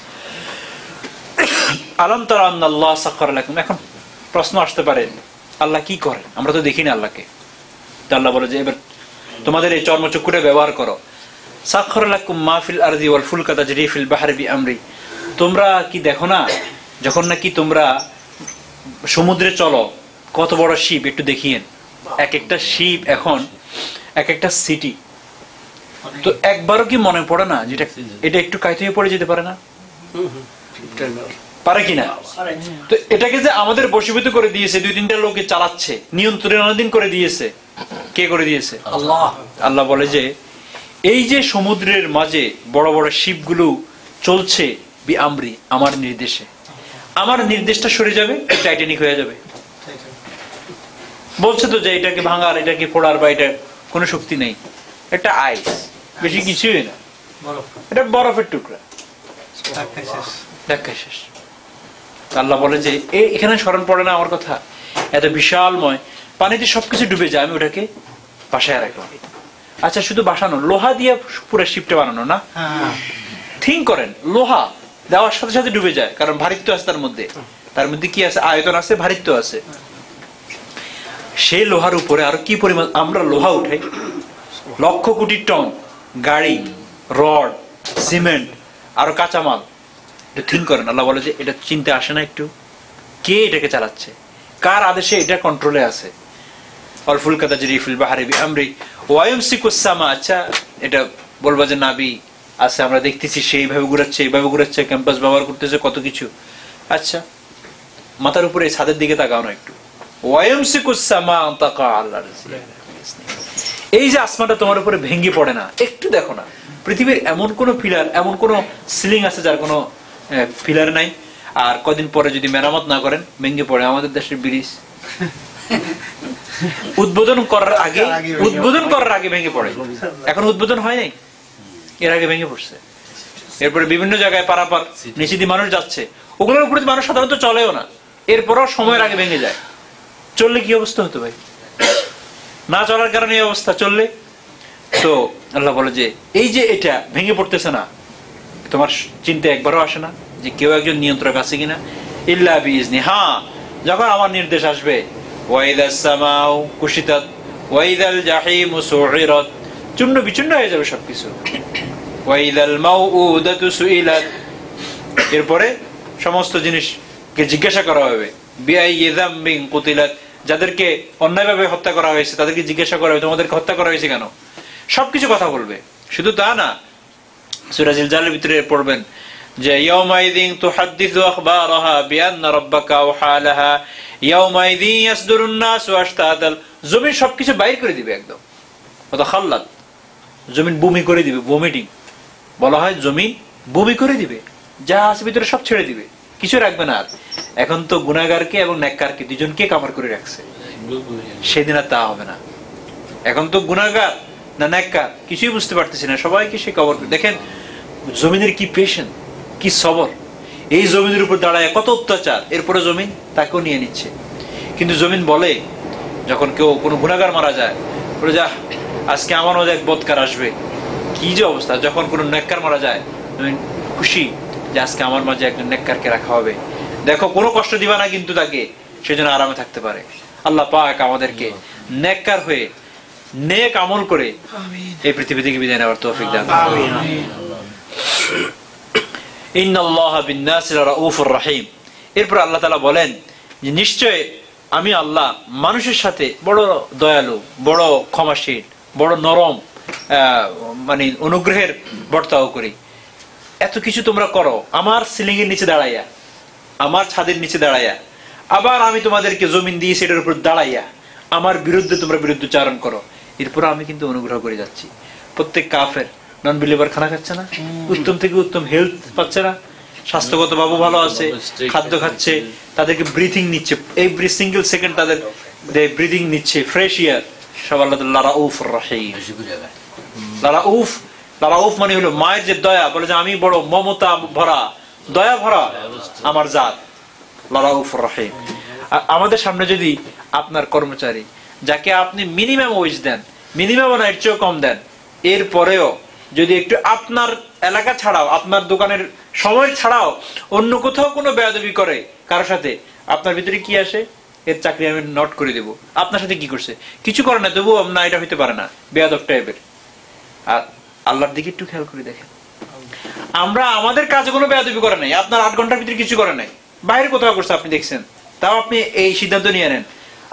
আলাম তারা আন্নাল্লাহ সাখারা লাকুম। এখন প্রশ্ন আসতে পারে আল্লাহ কি করেন? আমরা তো দেখি না আল্লাহকে। তো আল্লাহ বলে যে এবার তোমাদের এই চর্মচক্ষুটা ব্যবহার করো। সাখারা লাকুম মা ফিল আরদি ওয়াল ফুলকা তাজরি ফিল বাহরি বিআমরি। তোমরা কি দেখো না যখন নাকি তোমরা সমুদ্রে চলো, কত বড় শিপ একটু দেখিয়েন। এক একটা শিপ এখন এক একটা সিটি। তো একবারও কি মনে পড়ে না যেটা এটা একটু কাইতে হয়ে পড়ে যেতে পারে না? পারে কিনা? তো এটাকে যে আমাদের বশীভূত করে দিয়েছে, 2-3টা লোকে চালাচ্ছে, নিয়ন্ত্রণাধীন করে দিয়েছে, কে করে দিয়েছে? আল্লাহ। আল্লাহ বলে যে এই যে সমুদ্রের মাঝে বড় বড় শিপগুলো চলছে বিআমরি, আমার নির্দেশে। আমার নির্দেশটা সরে যাবে, টাইটানিক হয়ে যাবে। বলছে তো যে এটাকে ভাঙার, এটাকে ফোড়ার বা এটা কোনো শক্তি নেই, একটা আইস, বেশি কিছুই না। এটা বরফের টুকরা, ধাক্কা শেষ। আল্লাহ বলে যে এখানে স্মরণ পড়ে না আমার কথা, এত বিশালময় পানিতে সবকিছু ডুবে যায়, আমি ওটাকে বাসায় রাখলাম। আচ্ছা, শুধু বাসানো, লোহা দিয়ে পুরো শিপটা বানানো না, থিঙ্ক করেন, লোহা দেওয়ার সাথে সাথে ডুবে যায়, কারণ ভারিত্ব আছে তার মধ্যে। তার মধ্যে কি আছে? আয়তন আছে, ভারিত্ব আছে। সেই লোহার উপরে আরো কি পরিমাণ আমরা লোহা উঠাই, লক্ষ কোটি টন গাড়ি, রড, সিমেন্ট, আরো কাঁচামাল। থিঙ্ক করেন, আল্লাহ বলে যে এটা চিন্তা আসে না একটু? কে এটাকে চালাচ্ছে? কার আদেশে এটা কন্ট্রোলে আছে? আচ্ছা, এটা বলবা যে নাবি আছে, আমরা দেখতেছি সেইভাবে ঘুরাচ্ছে, এইভাবে ঘুরাচ্ছে, ক্যাম্পাস ব্যবহার করতেছে, কত কিছু। আচ্ছা, মাথার উপরে ছাদের দিকে তাকাও না একটু। এই যে আসমানটা তোমার উপরে ভেঙে পড়ে না, একটু দেখো না। পৃথিবীর এমন কোন পিলার, এমন কোন সিলিং আছে যার কোনো পিলার নাই? আর কদিন পরে যদি মেরামত না করেন ভেঙে পড়ে। আমাদের দেশের ব্রিজ উদ্বোধন করার আগে ভেঙে পড়ে। এখন উদ্বোধন হয় নাই, এর আগে ভেঙে পড়ছে। এরপরে বিভিন্ন জায়গায় পারাপার নিচে দিয়ে মানুষ যাচ্ছে, ওগুলোর উপরে মানুষ সাধারণত চলেও না, এরপরও সময়ের আগে ভেঙে যায়। চললে কি অবস্থা হতো ভাই? না চলার কারণে এই অবস্থা, চললে তো আল্লাহ বলে যে এই যে এটা ভেঙে পড়তেছে না, তোমার চিন্তা একবারও আসে না যে কেউ একজন নিয়ন্ত্রক আছে কিনা? ইল্লা বিইজনি, হ্যাঁ, যখন আমার নির্দেশ আসবে। ওয়াইদাস সামাউ কুশিতাত ওয়াইদাল জাহিমু সুইরাত, চূর্ণ বিচূর্ণ হয়ে যাবে সবকিছু। ওয়াইদাল মাউউদাতু সুইলাত, এরপরে সমস্ত জিনিসকে জিজ্ঞাসা করা হবে। বিআইয়ি যামবিন কুতিলাত, যাদেরকে অন্যায়ভাবে হত্যা করা হয়েছে তাদেরকে জিজ্ঞাসা করা হবে তোমাদেরকে হত্যা করা হয়েছে কেন? সবকিছু কথা বলবে। শুধু তা না, সূরা জিলজালের ভিতরে পড়বেন যে ইয়াউমাইযিন তুহাদ্দিসু আখবারাহা বিআন্না রাব্বাকা আওহা লাহা ইয়াউমাইযিন ইয়াসদুরুন নাসু আশতাতাল, জমিন সবকিছু বাইর করে দিবে একদম। ওয়াতাখাল্লাত, জমিন বমি করে দিবে, ভমিটিং বলা হয়, জমিন বমি করে দিবে, যা আছে ভিতরে সব ছেড়ে দিবে, কিছু রাখবে না আর। এখন তো গুনাহগারকে এবং নেককারকে দুজনকে কাভার করে রাখছে, সেদিন আর তা হবে না। এখন তো গুনাহগার না নেককার কিছুই বুঝতে পারতেছি না, সবাইকে সে কভার করে। দেখেন জমিনের কি পেশেন্ট, কি সবর। এই জমিনের উপর দাঁড়ায় কত অত্যাচার, এরপরে জমিন তাকেও নিয়ে নিচ্ছে। কিন্তু জমিন বলে যখন কেউ কোনো গুনাহগার মারা যায়, বলে যা আজকে আমারও এক বদকার আসবে, কি যে অবস্থা। যখন কোনো নেককার মারা যায়, জমিন খুশি যে আজকে আমার মাঝে একজন নেককারকে রাখা হবে, দেখো কোনো কষ্ট দিবা না কিন্তু তাকে, সেজন্য আরামে থাকতে পারে। আল্লাহ পাক আমাদেরকে নেককার হয়ে নেক আমল করে এই পৃথিবী থেকে বিদায় নেওয়ার তৌফিক দান করুন। ইন্নাল্লাহা বিন-নাসি লারাউফুর রহিম। এরপর আল্লাহ তাআলা বলেন যে নিশ্চয় আমি আল্লাহ মানুষের সাথে বড় দয়ালু, বড় ক্ষমাশীল, বড় নরম, মানে অনুগ্রহের বর্তাও করি। এত কিছু তোমরা করো আমার সিলিং এর নিচে দাঁড়াইয়া, আমার ছাদের নিচে দাঁড়াইয়া, আবার আমি তোমাদেরকে জমিন দিয়ে সেটার উপর দাঁড়াইয়া আমার বিরুদ্ধে তোমরা বিরুদ্ধচারণ করো, এরপর আমি কিন্তু অনুগ্রহ করে যাচ্ছি। প্রত্যেক কাফের নন বিলিভার খানা খাচ্ছে না, উত্তম থেকে উত্তম হেলথ পাচ্ছে না, স্বাস্থ্যগত ভাবে ভালো আছে, খাদ্য খাচ্ছে, তাদেরকে ব্রিথিং নিচ্ছে, এভরি সিঙ্গেল সেকেন্ড তাদের ব্রিথিং নিচ্ছে, ফ্রেশ এয়ার। সব আল্লাহ লারাউফুর রহিম। লারাউফ, লারাউফ মানে হলো মায়ের যে দয়া, বলে যে আমি বড় মমতা ভরা, দয়া ভরা আমার জাত, লারাউফুর রহিম। আমাদের সামনে যদি আপনার কর্মচারী, যাকে আপনি মিনিমাম ওয়েজ দেন, মিনিমাম না এর চেয়েও কম দেন, এরপরেও যদি একটু আপনার এলাকা ছাড়াও, আপনার দোকানের সময় ছাড়াও অন্য কোথাও কোনো বেয়াদবি করে কারোর সাথে, আপনার ভিতরে কি আসে? এর চাকরি আমি নোট করে দেবো। আপনার সাথে কি করছে? কিছু করে না, তবুও না এটা হইতে পারে না, বেয়াদব টাইপের। আর আল্লাহর দিকে একটু খেয়াল করে দেখেন, আমরা আমাদের কাজে কোনো বেয়াদবি করে নাই, আপনার 8 ঘন্টার ভিতরে কিছু করে নাই, বাইরে কোথাও করছে আপনি দেখছেন, তাও আপনি এই সিদ্ধান্ত নিয়ে নেন।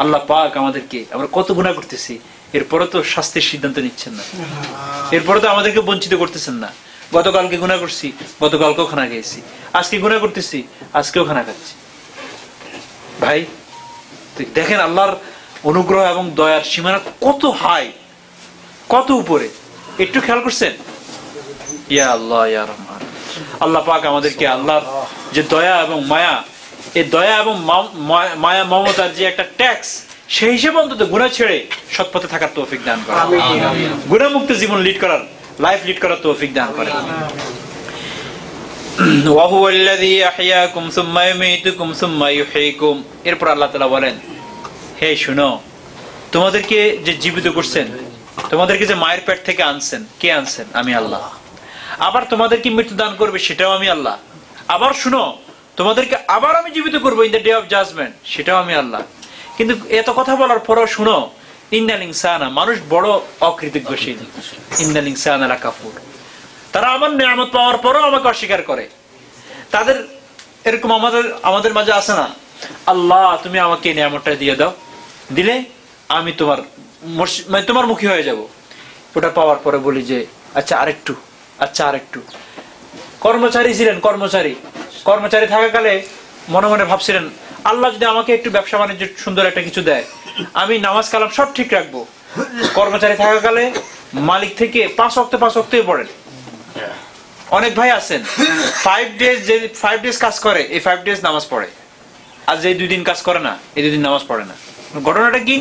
আল্লাহ পাক আমাদেরকে, আমরা কত গুনাহ করতেছি, এরপরে তো শাস্তির সিদ্ধান্ত নিচ্ছেন না, এরপরে তো আমাদেরকে বঞ্চিত করতেছেন না। গতকালকে গুনাহ করছি, গতকালকেও খানা খেয়েছি, আজকে গুনাহ করতেছি, আজকেও খানা খাচ্ছি। ভাই দেখেন আল্লাহর অনুগ্রহ এবং দয়ার সীমানা কত হাই, কত উপরে, একটু খেয়াল করছেন? ইয়া আল্লাহ ইয়া রহমান। আল্লাহ পাক আমাদেরকে আল্লাহর যে দয়া এবং মায়া, এই দয়া এবং মায়া মমতার যে একটা ট্যাক্স, সেই হিসেবে অন্তত গুনাহ ছেড়ে সৎ পথে থাকার তৌফিক দান করেন, গুনাহমুক্ত জীবন লিড করার লাইফ লিড করার তৌফিক দান করেন। ওয়া হুয়াল্লাযী আহইয়াকুম সুম্মা ইউমীতুকুম সুম্মা ইউহয়ীকুম। এরপর আল্লাহ তাআলা বলেন, হে শুনো, তোমাদেরকে যে জীবিত করছেন, তোমাদেরকে যে মায়ের পেট থেকে আনছেন, কে আনছেন? আমি আল্লাহ। আবার তোমাদেরকে মৃত্যু দান করবে, সেটাও আমি আল্লাহ। আবার শুনো, তোমাদেরকে আবার আমি জীবিত করবো in the day of judgement, সেটাও আমি আল্লাহ। কিন্তু এত কথা বলার পরও শুনো, ইন্নাল ইনসানা, মানুষ বড় অকৃতজ্ঞশীল। ইন্নাল ইনসানা লাকাফুর, তারা আমার নিয়ামত পাওয়ার পরও আমাকে অস্বীকার করে। তাদের এরকম আমাদের মাঝে আছে না, আল্লাহ তুমি আমাকে এই নিয়ামতটা দিয়ে দাও, দিলে আমি তোমার মুখী হয়ে যাব। ওটা পাওয়ার পরে বলি যে আচ্ছা আরেকটু, আচ্ছা আরেকটু। কর্মচারী ছিলেন, কর্মচারী থাকাকালে মনে মনে ভাবছিলেন, আল্লাহ যদি আমাকে একটু ব্যবসা বাণিজ্য সুন্দর একটা কিছু দেয়, আমি নামাজ কালাম সব ঠিক রাখবো। কর্মচারী থাকাকালে মালিক থেকে 5 ওয়াক্ত পড়েন। অনেক ভাই আছেন 5 ডেজ কাজ করে, এই 5 ডেজ নামাজ পড়ে, আর যে 2 দিন কাজ করে না, এই 2 দিন নামাজ পড়ে না। ঘটনাটা কি?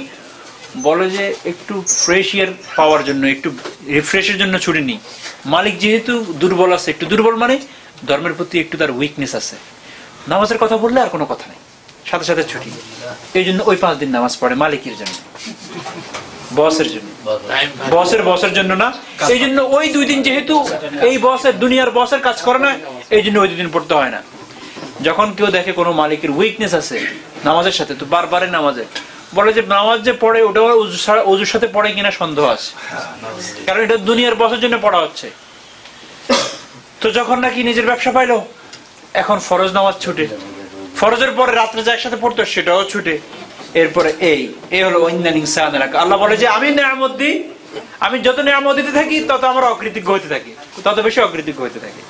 বলে যে একটু ফ্রেশ এয়ার পাওয়ার জন্য, একটু রিফ্রেশের জন্য ছুটি নিই। মালিক যেহেতু দুর্বল আছে, একটু দুর্বল মানে ধর্মের প্রতি একটু তার উইকনেস আছে, নামাজের কথা বললে আর কোনো কথা নেই, সাথে সাথে ছুটি। এই জন্য ওই 5 দিন নামাজ পড়ে, মালিকের জন্য, বসের জন্য, বসের জন্য না। এই জন্য ওই 2 দিন যেহেতু এই দুনিয়ার বসের কাজ করে না, এই জন্য ওই 2 দিন পড়তে হয় না। যখন কেউ দেখে কোনো মালিকের উইকনেস আছে নামাজের সাথে, তো বারবারে নামাজে বলে যে নামাজ যে পড়ে ওটা ওযুর সাথে পড়ে কিনা সন্দেহ আছে, কারণ এটা দুনিয়ার বসের জন্য পড়া হচ্ছে। তো যখন নাকি নিজের ব্যবসা পাইলো, এখন ফরজ নামাজ ছুটে, ফরজের পরে রাত্রে যা একসাথে পড়তো সেটাও ছুটে। এরপরে এই হলো ইন্নাল ইনসানা লাকা। আল্লাহ বলে যে আমি নিয়ামত দিই, আমি যত নিয়ামত দিতে থাকি তত আমার অকৃতজ্ঞ হতে থাকি, তত বেশি অকৃতজ্ঞ হতে থাকি।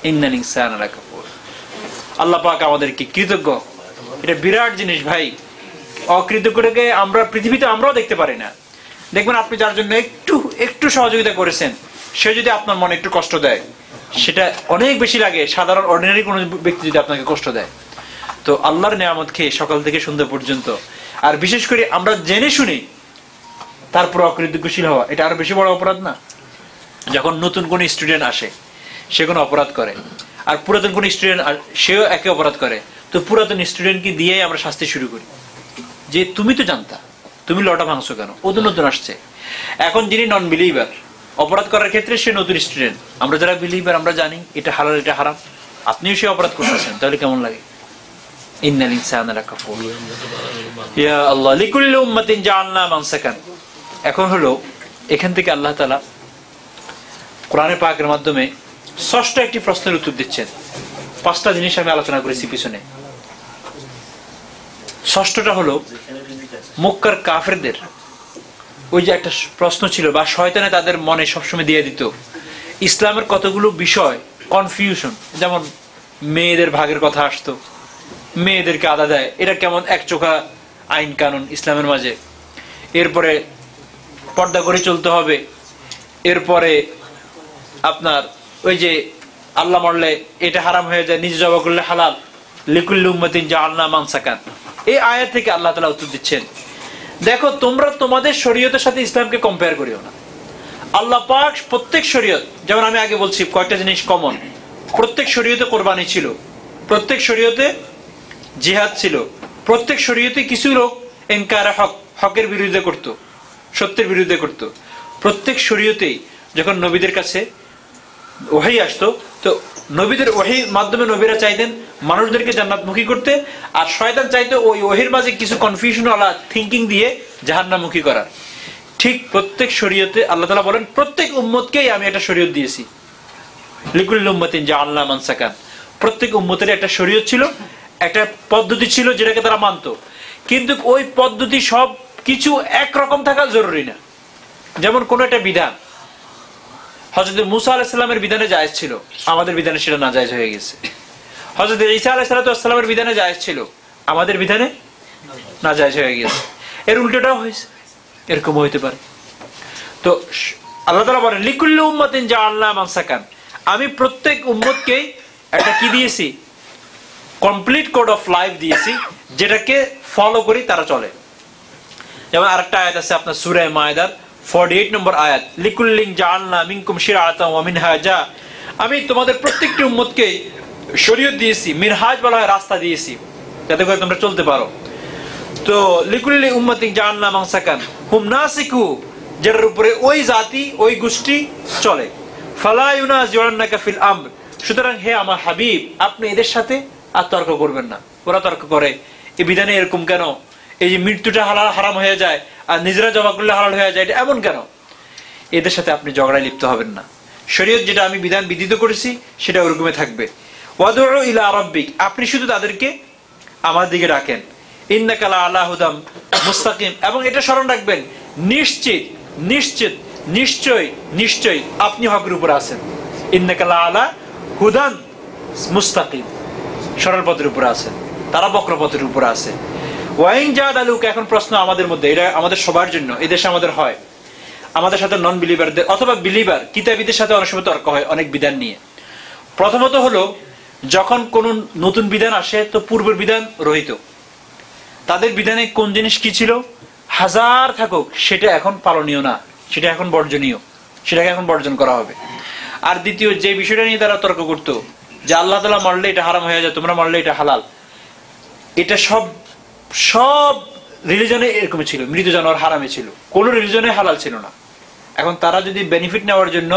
ইন্নাল ইনসানা লাকাফুর। আল্লাহ পাক আমাদেরকে কৃতজ্ঞ, এটা বিরাট জিনিস ভাই। অকৃতজ্ঞকে আমরা পৃথিবীতে আমরাও দেখতে পারি না। দেখবেন আপনি যার জন্য একটু সহযোগিতা করেছেন, সে যদি আপনার মনে একটু কষ্ট দেয়, সেটা অনেক বেশি লাগে সাধারণ অর্ডিনারি কোনো ব্যক্তি যদি আপনাকে কষ্ট দেয়। তো আল্লাহর নিয়ামত খেয়ে সকাল থেকে সন্ধ্যা পর্যন্ত, আর বিশেষ করে আমরা জেনে শুনি তারপর অকৃতজ্ঞশীল হওয়া, এটা আরো বেশি বড় অপরাধ না? যখন নতুন কোন স্টুডেন্ট আসে, সে কোনো অপরাধ করে, আর পুরাতন কোন স্টুডেন্ট সেও একই অপরাধ করে, তো পুরাতন স্টুডেন্টকে দিয়েই আমরা শাস্তি শুরু করি যে তুমি তো জানতা, তুমি লটা ভাঙছো কেন? ও তো নতুন আসছে। এখন যিনি নন বিলিভার, অপরাধ করার ক্ষেত্রে সে নতুন স্টুডেন্ট, আমরা যারা বিলিভার আমরা জানি এটা হালাল এটা হারাম, আপনিও সে অপরাধ করতেছেন, তাহলে কেমন লাগে? ইন্নাল ইনসানা লাকাফুর। ইয়া আল্লাহ লিকুল্লি উম্মাতিন জাআলনা মানসাকান। এখন হলো এখান থেকে আল্লাহ তাআলা কোরআনে পাকের মাধ্যমে ষষ্ঠ একটি প্রশ্নের উত্তর দিচ্ছেন। 5টা জিনিস আমি আলোচনা করেছি পিছনে। ষষ্ঠটা হলো মক্কার কাফেরদের ওই যে একটা প্রশ্ন ছিল, বা শয়তানে তাদের মনে সবসময় দিয়ে দিত ইসলামের কতগুলো বিষয় কনফিউশন, যেমন মেয়েদের ভাগের কথা আসতো, মেয়েদেরকে আদা দেয়, এটা কেমন একচোখা আইন কানুন ইসলামের মাঝে। এরপরে পর্দা করে চলতে হবে, এরপরে আপনার ওই যে আল্লাহ মরলে এটা হারাম হয়ে যায়, নিজে জবা করলে হালাল, লিকুল্লি উম্মাতিন জাআলনা মানসাকান। এই আয়াত থেকে আল্লাহ তাআলা উত্তর দিচ্ছেন, দেখো তোমরা তোমাদের শরীয়তের সাথে ইসলামকে কম্পেয়ার করিও না। আল্লাহ পাক প্রত্যেক শরীয়ত, যেমন আমি আগে বলছি কয়টা জিনিস কমন, প্রত্যেক শরীয়তে কোরবানি ছিল, প্রত্যেক শরীয়তে জিহাদ ছিল, প্রত্যেক শরীয়তে কিছু লোক ইনকারে হকের বিরুদ্ধে করত, সত্যের বিরুদ্ধে করত। প্রত্যেক শরীয়তেই যখন নবীদের কাছে ওহী আসতো, তো নবীদের ওহীর মাধ্যমে নবীরা চাইতেন মানুষদেরকে জান্নাতমুখী করতে, আর শয়তান চাইতো ওই ওহীর মাঝে কিছু কনফিউশন ওয়ালা থিঙ্কিং দিয়ে জাহান্নামমুখী করার। ঠিক প্রত্যেক শরীয়তে আল্লাহ তাআলা বলেন প্রত্যেক উম্মতকেই আমি একটা শরীয়ত দিয়েছি, লিকুল্লি উম্মাতিন জাআলনা মানসাকান। প্রত্যেক উম্মতের একটা শরীয়ত ছিল, একটা পদ্ধতি ছিল যেটাকে তারা মানতো, কিন্তু ওই পদ্ধতি সব কিছু একরকম থাকা জরুরি না। যেমন কোন একটা বিধান হযরত মুসা আলাইহিস সালামের বিধানে জায়েজ ছিল, আমাদের বিধানে সেটা নাজায়েজ হয়ে গেছে। হযরত ঈসা আলাইহিস সালামের বিধানে জায়েজ ছিল, আমাদের বিধানে নাজায়েজ হয়ে গেছে। এর উল্টোটাও হয়েছে, এরকম হইতে পারে। তো আল্লাহ তাআলা বলেন লিকুল্লি উম্মাতিন জাআলনা মানসাকান, আমি প্রত্যেক উম্মতকে একটা কি দিয়েছি, কমপ্লিট কোড অফ লাইফ দিয়েছি, যেটাকে ফলো করি তারা চলে। যেমন আরেকটা আয়াত আছে আপনার সূরা মায়েদার 48 নম্বর আয়াত, লিকুল্লিন জাআলনা মিনকুম শিরআতান ওয়া মিনহাজা, আমি তোমাদের প্রত্যেকটি উম্মতকে শরীয়ত দিয়েছি, মিনহাজ বলা হয় রাস্তা দিয়েছি, যাতে করে তোমরা চলতে পারো। তো লিকুল্লি উম্মাতিন জাআলনা মানসাকান হুম নাসিকু, যেটার উপরে ওই জাতি ওই গোষ্ঠী চলে। ফালা ইউনাজিউনাকা ফিল আমর, সুতরাং হে আমার হাবিব আপনি এদের সাথে আর তর্ক করবেন না। ওরা তর্ক করে এই বিধানে এরকম কেন, এই যে মৃত্যুটা হালাল হারাম হয়ে যায় আর নিজেরা জমা করলে হালাল হয়ে যায়, এটা এমন কেন, এদের সাথে আপনি ঝগড়ায় লিপ্ত হবেন না। শরীয়ত যেটা আমি বিধান বিধিত করেছি সেটা ওরকমই থাকবে। ওয়াদউ ইলা রাব্বিক, আপনি শুধু তাদেরকে আমার দিকে ডাকেন। ইন্নাকা লা আলা হুদাম মুস্তাকিম, এবং এটা স্মরণ রাখবেন নিশ্চিত নিশ্চিত নিশ্চয় নিশ্চয় আপনি হকের উপর আছেন। ইন্নাকা লা আলা হুদান মুস্তাকিম, সরল পথের উপর আছেন, তারা বক্র পথের উপর আছে। ওয়াইন জাদালুক, এখন প্রশ্ন আমাদের মধ্যে, এটা আমাদের সবার জন্য, এই দেশে আমাদের হয়, আমাদের সাথে নন বিলিভারদের অথবা বিলিভার কিতাবীদের সাথে অনেক সময় তর্ক হয় অনেক বিধান নিয়ে। প্রথমত হলো যখন কোন নতুন বিধান আসে তো পূর্বের বিধান রহিত, তাদের বিধানে কোন জিনিস কি ছিল হাজার থাকুক সেটা এখন পালনীয় না, সেটা এখন বর্জনীয়, সেটাকে এখন বর্জন করা হবে। আর দ্বিতীয় যে বিষয়টা নিয়ে তারা তর্ক করতো যে আল্লাহ তাআলা মারলে এটা হারাম হয়ে যায়, তোমরা মারলে এটা হালাল, এটা সব সব রিলিজনে এরকম ছিল, মৃত জানোয়ার হারামে ছিল, কোন রিলিজনে হালাল ছিল না। এখন তারা যদি বেনিফিট নেওয়ার জন্য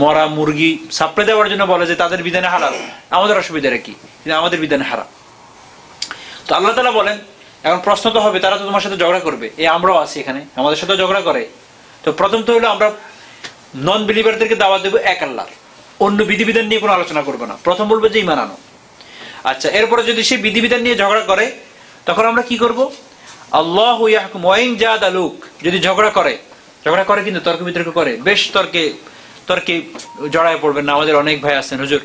মরা মুরগি সাপ্লাই দেওয়ার জন্য বলে যে তাদের বিধানে হালাল, আমাদের অসুবিধাটা কি, আমাদের বিধানে হারাম। তো আল্লাহ তাআলা বলেন এখন প্রশ্ন তো হবে, তারা তো তোমার সাথে ঝগড়া করবে, আমরাও আছি এখানে, আমাদের সাথে ঝগড়া করে। তো প্রথম তো হলো আমরা নন বিলিভারদেরকে দাওয়াত দেবো এক আল্লাহর, অন্য বিধিবিধান নিয়ে কোনো আলোচনা করবো না, প্রথম বলবো যে ঈমান আনো। আচ্ছা, এরপরে যদি সে বিধিবিধান নিয়ে ঝগড়া করে তখন আমরা কি করব? আল্লাহু ইয়াহকুম ওয়াইন জাদালুক, যদি ঝগড়া করে কিন্তু তর্ক বিতর্ক করে, বেশ তর্কে জড়ায় পড়বেন না। আমাদের অনেক ভাই আছেন, হুজুর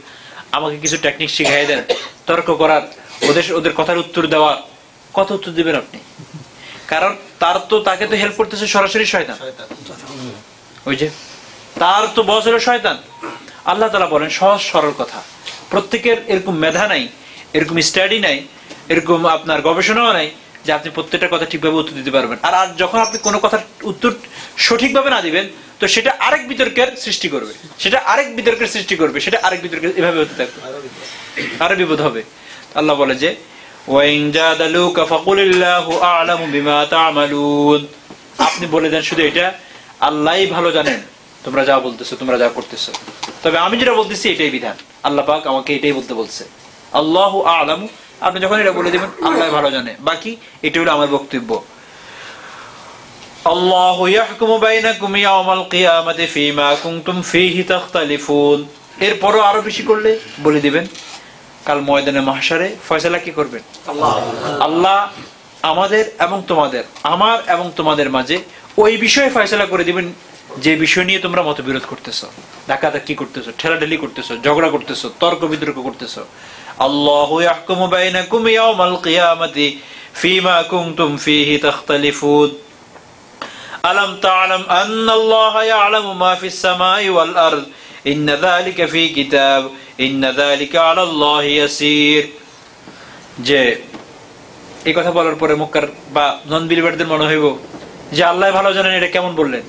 আমাকে কিছু টেকনিক শিখাই দেন তর্ক করার, ওদের কথার উত্তর দেওয়ার। কত উত্তর দিবেন আপনি? কারণ তাকে তো হেল্প করতেছে সরাসরি শয়তান, ওই যে তার তো বস হলো শয়তান। আল্লাহ তাআলা বলেন সহজ সরল কথা, প্রত্যেকের এরকম মেধা নাই, এরকম স্টাডি নাই, এরকম আপনার গবেষণাও নাই যে আপনি প্রত্যেকটা কথা ঠিকভাবে উত্তর দিতে পারবেন। আর যখন আপনি কোনো কথার উত্তর সঠিকভাবে না দিবেন তো সেটা আরেক বিতর্কের সৃষ্টি করবে, সেটা আরেক বিতর্কের এভাবে হতে থাকবে, আরো বিপদ হবে। আল্লাহ বলে যে ওয়াইন জাদালুকা ফাকুলিল্লাহু আ'লামু বিমা তা'মালুন, আপনি বলে দেন শুধু এটা আল্লাহই ভালো জানেন তোমরা যা বলতেছো, তোমরা যা করতেছো, তবে আমি যেটা বলতেছি এটাই বিধান, আল্লাহ পাক আমাকে এটাই বলতে বলছে। আল্লাহু আ'লামু, আপনি যখন এটা বলে দিবেন আল্লাহ ভালো জানে, বাকি এটা হলো আমার বক্তব্য। আল্লাহু ইয়াহকুমু বাইনাকুম ইয়াওমাল কিয়ামাতি ফীমা কুনতুম ফীহি তাখতালিফুন, এরপরও আরো বেশি করলে বলে দিবেন কাল ময়দানে মাহশারে ফয়সালা কি করবেন? আল্লাহ আমাদের এবং তোমাদের, আমার এবং তোমাদের মাঝে ওই বিষয়ে ফয়সালা করে দিবেন যে বিষয় নিয়ে তোমরা মতবিরোধ করতেছো, ধাক্কাধাক্কি করতেছো, ঠেলাঠেলি করতেছো, ঝগড়া করতেছো, তর্ক বিতর্ক করতেছো। আল্লাহু ইয়াহকুমু বাইনাকুম ইয়াওমাল কিয়ামাতি ফীমা কুনতুম ফীহি তাখতালিফুন আলাম তা'লাম আন্নাল্লাহা ইয়া'লামু মা ফিস সামাই ওয়াল আরদ ইন্না যালিকা ফী কিতাব ইন্না যালিকা আলাল্লাহি ইয়াসীর। যে এই কথা বলার পরে মক্কার বা নন বিলিভারদের মনে হইব যে আল্লাহ ভালো জানেন, এটা কেমন বললেন?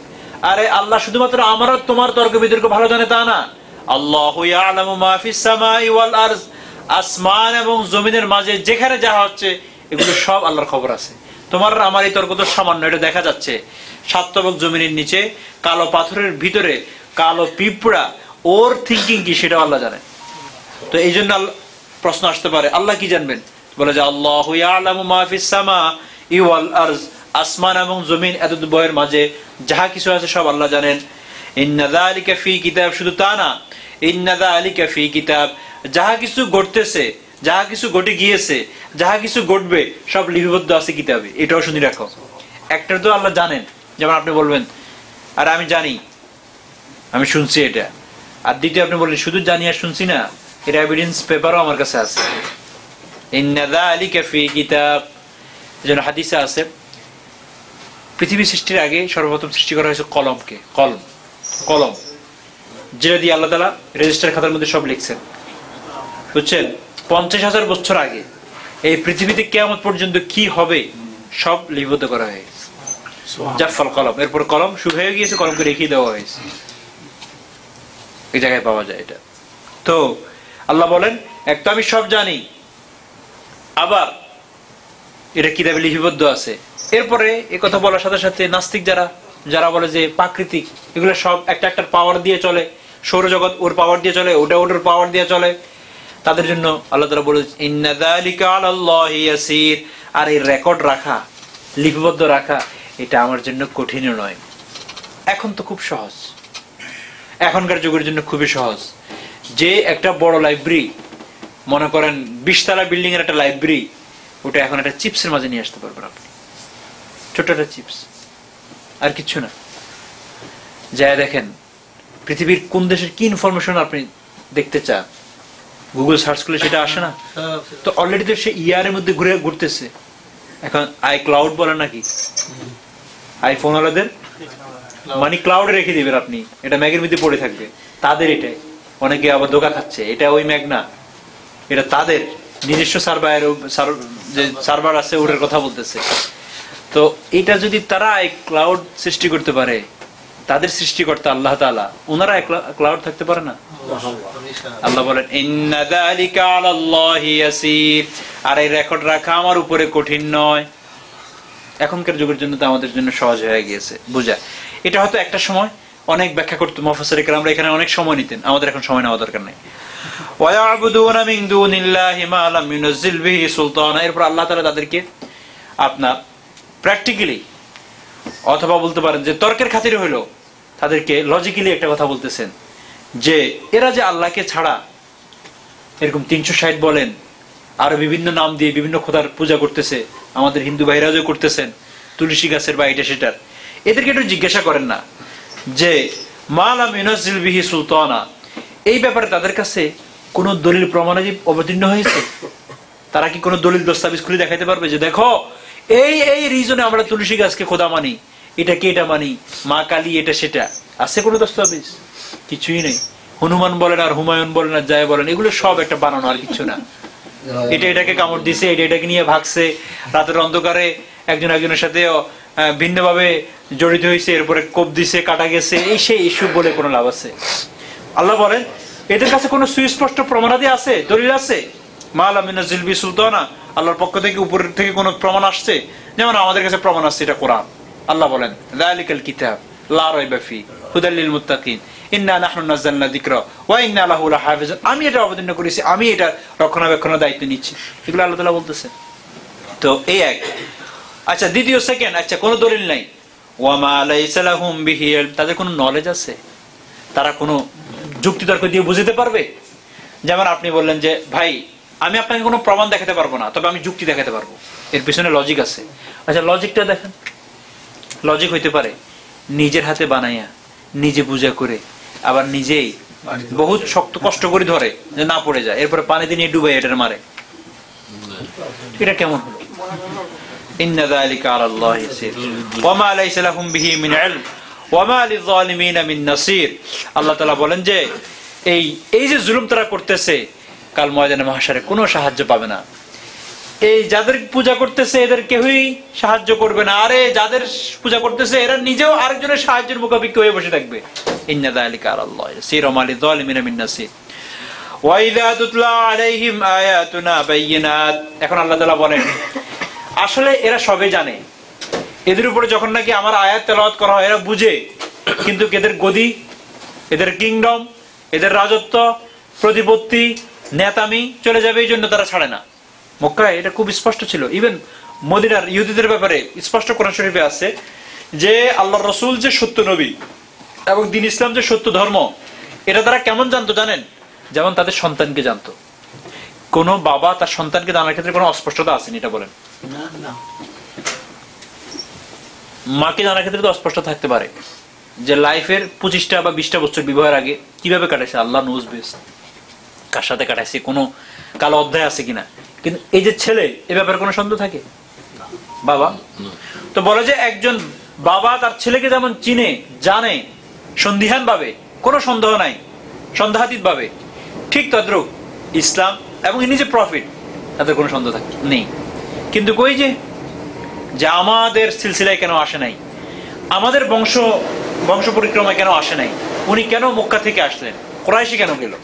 আরে আল্লাহ শুধুমাত্র আমার আর তোমার তর্ক বিতর্ক ভালো জানে তা না, আল্লাহু ইয়া'লামু মা ফিস সামাই ওয়াল আরদ, আসমান এবং জমিনের মাঝে যেখানে যা হচ্ছে এগুলো সব আল্লাহর খবর আছে। তোমার আমার এই তর্ক তো সামান্য, এটা দেখা যাচ্ছে সাতবক জমিনের নিচে কালো পাথরের ভিতরে কালো পিঁপড়া, ওর থিঙ্কিং কি সেটা আল্লাহ জানে। তো এই জন্য প্রশ্ন আসতে পারে আল্লাহ কি জানবেন? বলে যে আল্লাহু ইয়া'লামু মা ফিস সামাই ওয়াল আরদ, আসমান এবং জমিন এত দুয়ের মাঝে যাহা কিছু আছে সব আল্লাহ জানেন। ইন্না যালিকা ফী কিতাব, শুধু তা না, ইন্না যালিকা ফী কিতাব, যাহা কিছু ঘটতেছে, যাহা কিছু ঘটে গিয়েছে, যাহা কিছু ঘটবে সব লিপিবদ্ধ আছে কিতাবে, এটাও শুনি রাখো। একটা তো আল্লাহ জানেন, যেমন আপনি বলবেন আর আমি জানি, আমি শুনছি এটা। আর দ্বিতীয় আপনি বললেন শুধু জানি আর শুনছি না, এর এভিডেন্স পেপারও আমার কাছে আছে। ইন্না যালিকা ফী কিতাব, যেন হাদিসে আছে পৃথিবী সৃষ্টির আগে সর্বপ্রথম সৃষ্টি করা হয়েছে কলমকে, কলম যেটা দিয়ে আল্লাহ তাআলা রেজিস্টার খাতার মধ্যে সব লিখছেন, বুঝছেন? 50,000 বছর আগে এই পৃথিবীতে কিয়ামত পর্যন্ত কি হবে সব লিপিবদ্ধ করা হয়েছে। জাফাল কলম, এরপর কলম শুকিয়ে গিয়েছে, কলমকে রেখে দেওয়া হয়েছে। এই জায়গায় পাওয়া যায় এটা। তো আল্লাহ বলেন এক তো আমি সব জানি, আবার এটা কিতাবে লিপিবদ্ধ আছে। এরপরে এই কথা বলার সাথে সাথে নাস্তিক যারা বলে যে প্রাকৃতিক, এগুলো সব একটা একটা পাওয়ার দিয়ে চলে, সৌরজগৎ ওর পাওয়ার দিয়ে চলে, ওটা ওটার পাওয়ার দিয়ে চলে, তাদের জন্য আল্লাহ তাআলা বলে ইন্না যালিকা আলাল্লাহি ইয়াসির, আর এই রেকর্ড রাখা, লিপিবদ্ধ রাখা, এটা আমার জন্য কঠিন নয়। এখন তো খুব সহজ, এখনকার যুগের জন্য খুবই সহজ। যে একটা বড় লাইব্রেরি, মনে করেন 20 তলা বিল্ডিং এর একটা লাইব্রেরি, ওটা এখন একটা চিপসের মাঝে নিয়ে আসতে পারবেন আপনি, ছোট একটা চিপস, আর কিছু না। যা দেখেন পৃথিবীর কোন দেশের কি ইনফরমেশন আপনি দেখতে চান, গুগল সার্চ করলে সেটা আসে না? তো অলরেডি তো সে ইয়ারের মধ্যে ঘুরতেছে। এখন আই ক্লাউড বলে নাকি, আইফোন ওয়ালাদের মানে ক্লাউডে রেখে দিবেন আপনি, এটা ম্যাগের মধ্যে পড়ে থাকবে, তাদের এটাই। অনেকে আবার ধোকা খাচ্ছে, এটা ওই ম্যাগ না, এটা তাদের নিজস্ব সার্ভার আছে, ওটার কথা বলতেছে। তো এটা যদি তারা ক্লাউড সৃষ্টি করতে পারে, তাদের সৃষ্টিকর্তা আল্লাহ তাআলা, ওনারা ক্লাউড থাকতে পারে না? আল্লাহ বলেন ইন্না যালিকা আলাল্লাহি ইয়াসির, আর এই রেকর্ড রাখা আমার উপরে কঠিন নয়। এখনকার যুগের জন্য তো আমাদের জন্য সহজ হয়ে গিয়েছে বুঝা। এটা হয়তো একটা সময় অনেক ব্যাখ্যা করতে মুফাসসির کرامরা এখানে অনেক সময় নিতেন, আমাদের এখন সময় নেওয়া দরকার নেই। ওয়া ইয়াবুদুনা মিন দুনিল্লাহি মা লাম ইউনাজ্জিল বিহি সুলতানা, এরপর আল্লাহ তাআলা তাদেরকে আপনার প্র্যাকটিক্যালি, অথবা বলতে পারেন যে তর্কের খাতিরে হলো, তাদেরকে লজিক্যালি একটা কথা বলতেছেন যে এরা যে আল্লাহকে ছাড়া এরকম 360 বলেন, আরো বিভিন্ন নাম দিয়ে বিভিন্ন খোদার পূজা করতেছে, আমাদের হিন্দু ভাইরাজও করতেছেন, তুলসী গাছের বা এটা সেটার, এদেরকে একটু জিজ্ঞাসা করেন না যে মা লাম ইউনাজ্জিল বিহি সুলতানা, এই ব্যাপারে তাদের কাছে কোন দলিল প্রমাণাদি অবতীর্ণ হয়েছে? তারা কি কোন দলিল দস্তাবেজ খুলে দেখাইতে পারবে যে দেখো এই এই রিজনে আমরা তুলসী গাছকে খোদা মানি, এটাকে এটা মানি, মা কালী এটা সেটা? আছে কোনো দস্তাবেজ? কিছুই নেই। হনুমান বলেন আর হুমায়ুন বলেন আর যাই বলেন, এগুলো সব একটা বানানো, আর কিছু না। এটা এটাকে কামড় দিছে, এটা এটাকে নিয়ে ভাগছে, রাতের অন্ধকারে একজন একজনের সাথে ভিন্নভাবে জড়িত হয়েছে, এরপরে কোপ দিছে, কাটা গেছে, এই সেই ইস্যু বলে কোনো লাভ আছে? আল্লাহ বলেন এদের কাছে কোনো সুস্পষ্ট প্রমাণাদি আছে, দলিল আছে? মা লাম ইউনাজ্জিল বিহি সুলতানা, আল্লাহর পক্ষ থেকে উপরের থেকে কোনো প্রমাণ আসছে? যেমন আমাদের কাছে প্রমাণ আসছে এটা কোরআন। আল্লাহ বলেন যালিকাল কিতাব লা রাইবা ফি হুদাল লিল মুত্তাকিন ইন্না নাহনু নাযালনা যিকরা ওয়া ইন্না লাহু লাহাফিজুন, আমি এটা অবতীর্ণ করেছি, আমি এটা রক্ষণাবেক্ষণের দায়িত্ব নিচ্ছি, এগুলো আল্লাহ তাআলা বলতেছেন। তো এই এক। আচ্ছা দ্বিতীয় সেকেন্ড, আচ্ছা কোনো দলিল নাই, ওয়া মা লাইসা লাহুম বিহি, তাদের কোনো নলেজ আছে? তারা কোনো যুক্তি তর্ক দিয়ে বুঝাতে পারবে? যেমন আপনি বললেন যে ভাই আমি আপনাকে কোনো প্রমাণ দেখাতে পারবো না, তবে আমি যুক্তি দেখাতে পারবো, এর পিছনে লজিক আছে। আচ্ছা লজিকটা দেখেন। লজিক হইতে পারে নিজের হাতে বানাইয়া, নিজে পূজা করে, আবার নিজেই বহুত শক্ত কষ্ট করে ধরে যে না পড়ে যায়, এরপরে পানিতে নিয়ে ডুবাই এটার মারে, এটা কেমন হলো? ইন্না যালিকা আলাল্লাহি ইয়াসির ওয়া মা লাইসা লাহুম বিহি মিন ইলম ওয়া মা লিয-যালিমিনা মিন নাসির। আল্লাহ তাআলা বলেন যে এই যে জুলুম তারা করতেছে, কাল ময়দানে মাহশারে কোনো সাহায্য পাবে না। এই যাদের পূজা করতেছে এদের কেউই সাহায্য করবে না, আরে যাদের পূজা করতেছে এরা নিজেও আরেকজনের সাহায্যের মুখাপেক্ষী হয়ে বসে থাকবে। ইন্না যালিকা আলাল্লাহি ইয়াসির ওয়া মা লিয-যালিমিনা মিন নাসির ওয়া ইযা তুতলা আলাইহিম আয়াতুনা বাইয়িনাত। এখন আল্লাহ তাআলা বলেন আসলে এরা সবে জানে, এদের উপরে যখন নাকি আমার আয়াত তেলাওয়াত করা হয় এরা বুঝে, কিন্তু এদের গদি, এদের কিংডম, এদের রাজত্ব, প্রতিপত্তি, নেতামি চলে যাবে, এই জন্য তারা ছাড়ে না। মক্কায় এটা খুব স্পষ্ট ছিল। ইভেন মদিনার ইহুদিদের ব্যাপারে স্পষ্ট কোরআন শরীফে আছে যে আল্লাহর রাসূল যে সত্য নবী এবং দ্বীন ইসলাম যে সত্য ধর্ম, এটা তারা কেমন জানতো জানেন? যেমন তাদের সন্তানকে জানতো। কোন বাবা তার সন্তানকে জানার ক্ষেত্রে কোনো অস্পষ্টতা আসেনি, এটা বলেন? মাকে জানার ক্ষেত্রে তো অস্পষ্ট থাকতে পারে যে লাইফের 25টা বা 20টা বছর বিবাহের আগে কিভাবে কাটাইছে আল্লাহ নোজ বেস্ট, কার সাথে কাটাইছে, কোনো কালো অধ্যায় আছে কিনা। কিন্তু এই যে ছেলে, এ ব্যাপারে কোনো সন্দেহ থাকে? বাবা তো বলে যে একজন বাবা তার ছেলেকে যেমন চিনে, জানে সন্দিহান ভাবে, কোনো সন্দেহ নাই, সন্দেহাতীত ভাবে, ঠিক তদ্রুপ ইসলাম এবং ইনি যে প্রফিট, তাদের কোনো সন্দেহ নেই। কিন্তু কই যে আমাদের সিলসিলায় কেন আসে নাই? আমাদের বংশ পরিক্রমা কেন আসে নাই, উনি কেন মক্কা থেকে আসলেন, কুরাইশি কেন গেল,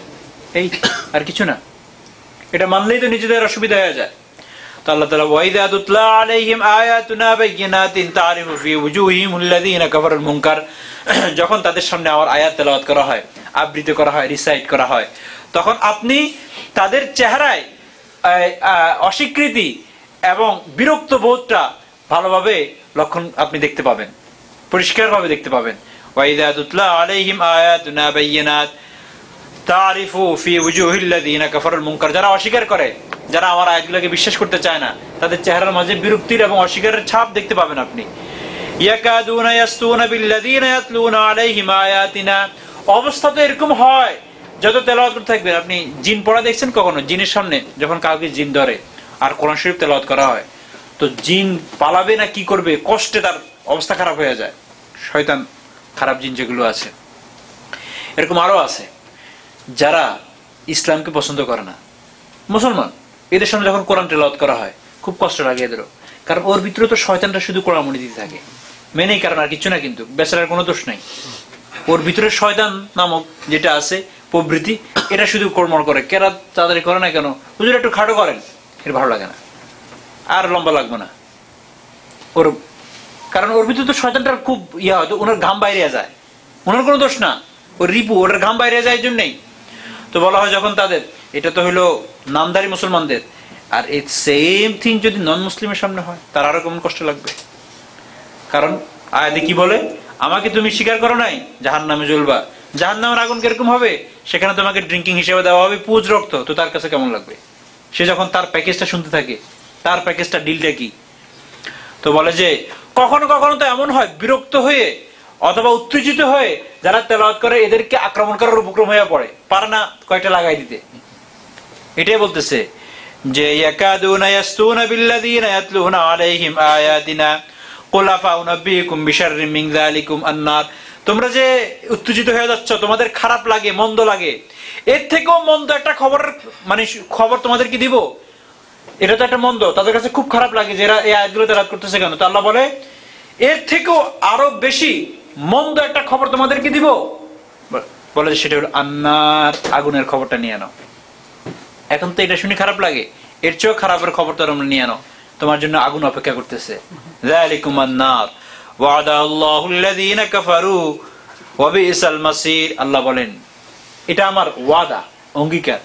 এই আর কিছু না। এটা মানলেই তো নিজেদের অসুবিধা হয়ে যায়। তো আল্লাহ তাআলা ওয়াইদা তুতলা আলাইহিম আয়াতুনা বাইয়িনাতিন তারিফু ফি উজুহিহিমুল্লাযীনা কাফারুল মুনকার, যখন তাদের সামনে আমার আয়াত তেলাওয়াত করা হয়, আবৃত্তি করা হয়, রিসাইট করা হয়, তখন আপনি তাদের চেহারায় অস্বীকৃতি এবং বিরক্ত বোধটা ভালোভাবে লক্ষণ আপনি দেখতে পাবেন, পরিষ্কারভাবে দেখতে পাবেন। ওয়াইদা তুতলা আলাইহিম আয়াতুনা বাইয়িনাত তারিফু ফি উজুহিল্লাযীনা কাফারুল মুনকার, যারা অস্বীকার করে, যারা আমার আয়াতগুলোকে বিশ্বাস করতে চায় না, তাদের চেহারার মাঝে বিরক্তির এবং অস্বীকারের ছাপ দেখতে পাবেন আপনি। ইয়াকাদুনা ইয়াসতুনা বিল্লাযীনা ইয়াতলুনা আলাইহিম আয়াতিনা, অবস্থা তো এরকম হয়, যত তেলাওয়াত করতে থাকবেন। আপনি জিন পড়া দেখছেন কখনো? জিনের সামনে যখন কাউকে জিন ধরে আর কোরআন শরীফ তেলাওয়াত করা হয়, তো জিন পালাবে না কি করবে, কষ্টে তার অবস্থা খারাপ হয়ে যায়। শয়তান, খারাপ জিন যেগুলো আছে, এরকম আরো আছে যারা ইসলামকে পছন্দ করে না, মুসলমান, এদের সামনে যখন কোরআন তেলাওয়াত করা হয় খুব কষ্ট লাগে এদেরও, কারণ ওর ভিতরে তো শয়তানটা শুধু কোরআন মনে দিতে থাকে, মেনেই কারণ আর কিছু না, কিন্তু বেচারার কোনো দোষ নাই। ওর ভিতরে শয়তান নামক যেটা আছে প্রবৃত্তি, এটা শুধু কর্মর করে, কেরা তাড়াতাড়ি করে না কেন, হুজুর একটু খাটো করেন, এর ভালো লাগে না, আর লম্বা লাগবে না ওর, কারণ ওর ভিতরে তো শয়তানটার খুব ইয়া হয়, তো ওনার ঘাম বাইরে যায়, ওনার কোনো দোষ না, ওর রিপু, ওটার ঘাম বাইরে যায় এই জন্যই। তো বলা হয় যখন তাদের, এটা তো হইলো নামধারী মুসলমানদের, আর এই সেম থিং যদি নন মুসলিমের সামনে হয়, তার আরো কেমন কষ্ট লাগবে। কারণ আয়াতে কি বলে, আমাকে তুমি স্বীকার করো নাই, জাহান্নামে জ্বলবা, জাহান্নামের আগুন কিরকম হবে, সেখানে তোমাকে ড্রিঙ্কিং হিসেবে দেওয়া হবে পুজ রক্ত, তো তার কাছে কেমন লাগবে? সে যখন তার প্যাকেজটা শুনতে থাকে, তার প্যাকেজটা ডিলটা কি। তো বলে যে কখনো কখনো তো এমন হয়, বিরক্ত হয়ে অথবা উত্তেজিত হয়ে যারা তেলাওয়াত করে, এদেরকে আক্রমণ করার উপক্রম হয়ে পড়ে, পারে না কয়টা লাগাই দিতে। এটাই বলতেছে যে ইয়াকাদুনা ইয়াসতুনা বিল্লাযীনা ইয়াতলুনা আলাইহিম আয়াতিনা কুল আফা উনাব্বিকুম বিশাররিম মিন যালিকুম আন-নার, তোমরা যে উত্তেজিত হয়ে যাচ্ছ, তোমাদের খারাপ লাগে, মন্দ লাগে, এর থেকেও মন্দ একটা খবর, মানে খবর তোমাদেরকে দিব, এটা তো একটা মন্দ, তাদের কাছে খুব খারাপ লাগে যে এরা এই আয়াতগুলো তেলাওয়াত করতেছে কেন। তো আল্লাহ বলে এর থেকেও আরো বেশি মন্দ একটা খবর তোমাদেরকে দিব, বলে সেটা হলো আন্নার, আগুনের খবরটা নিয়ে নাও। এখন তো এটা শুনে খারাপ লাগে, এর চেয়েও খারাপের খবর তো আমরা নিয়ে নাও, তোমার জন্য আগুন অপেক্ষা করতেছে। যালিকুম আন-নার ওয়াদা আল্লাহুল্লাযীনা কাফারু ওয়া বিসাল মাসির, আল্লাহ বলেন এটা আমার ওয়াদা, অঙ্গীকার,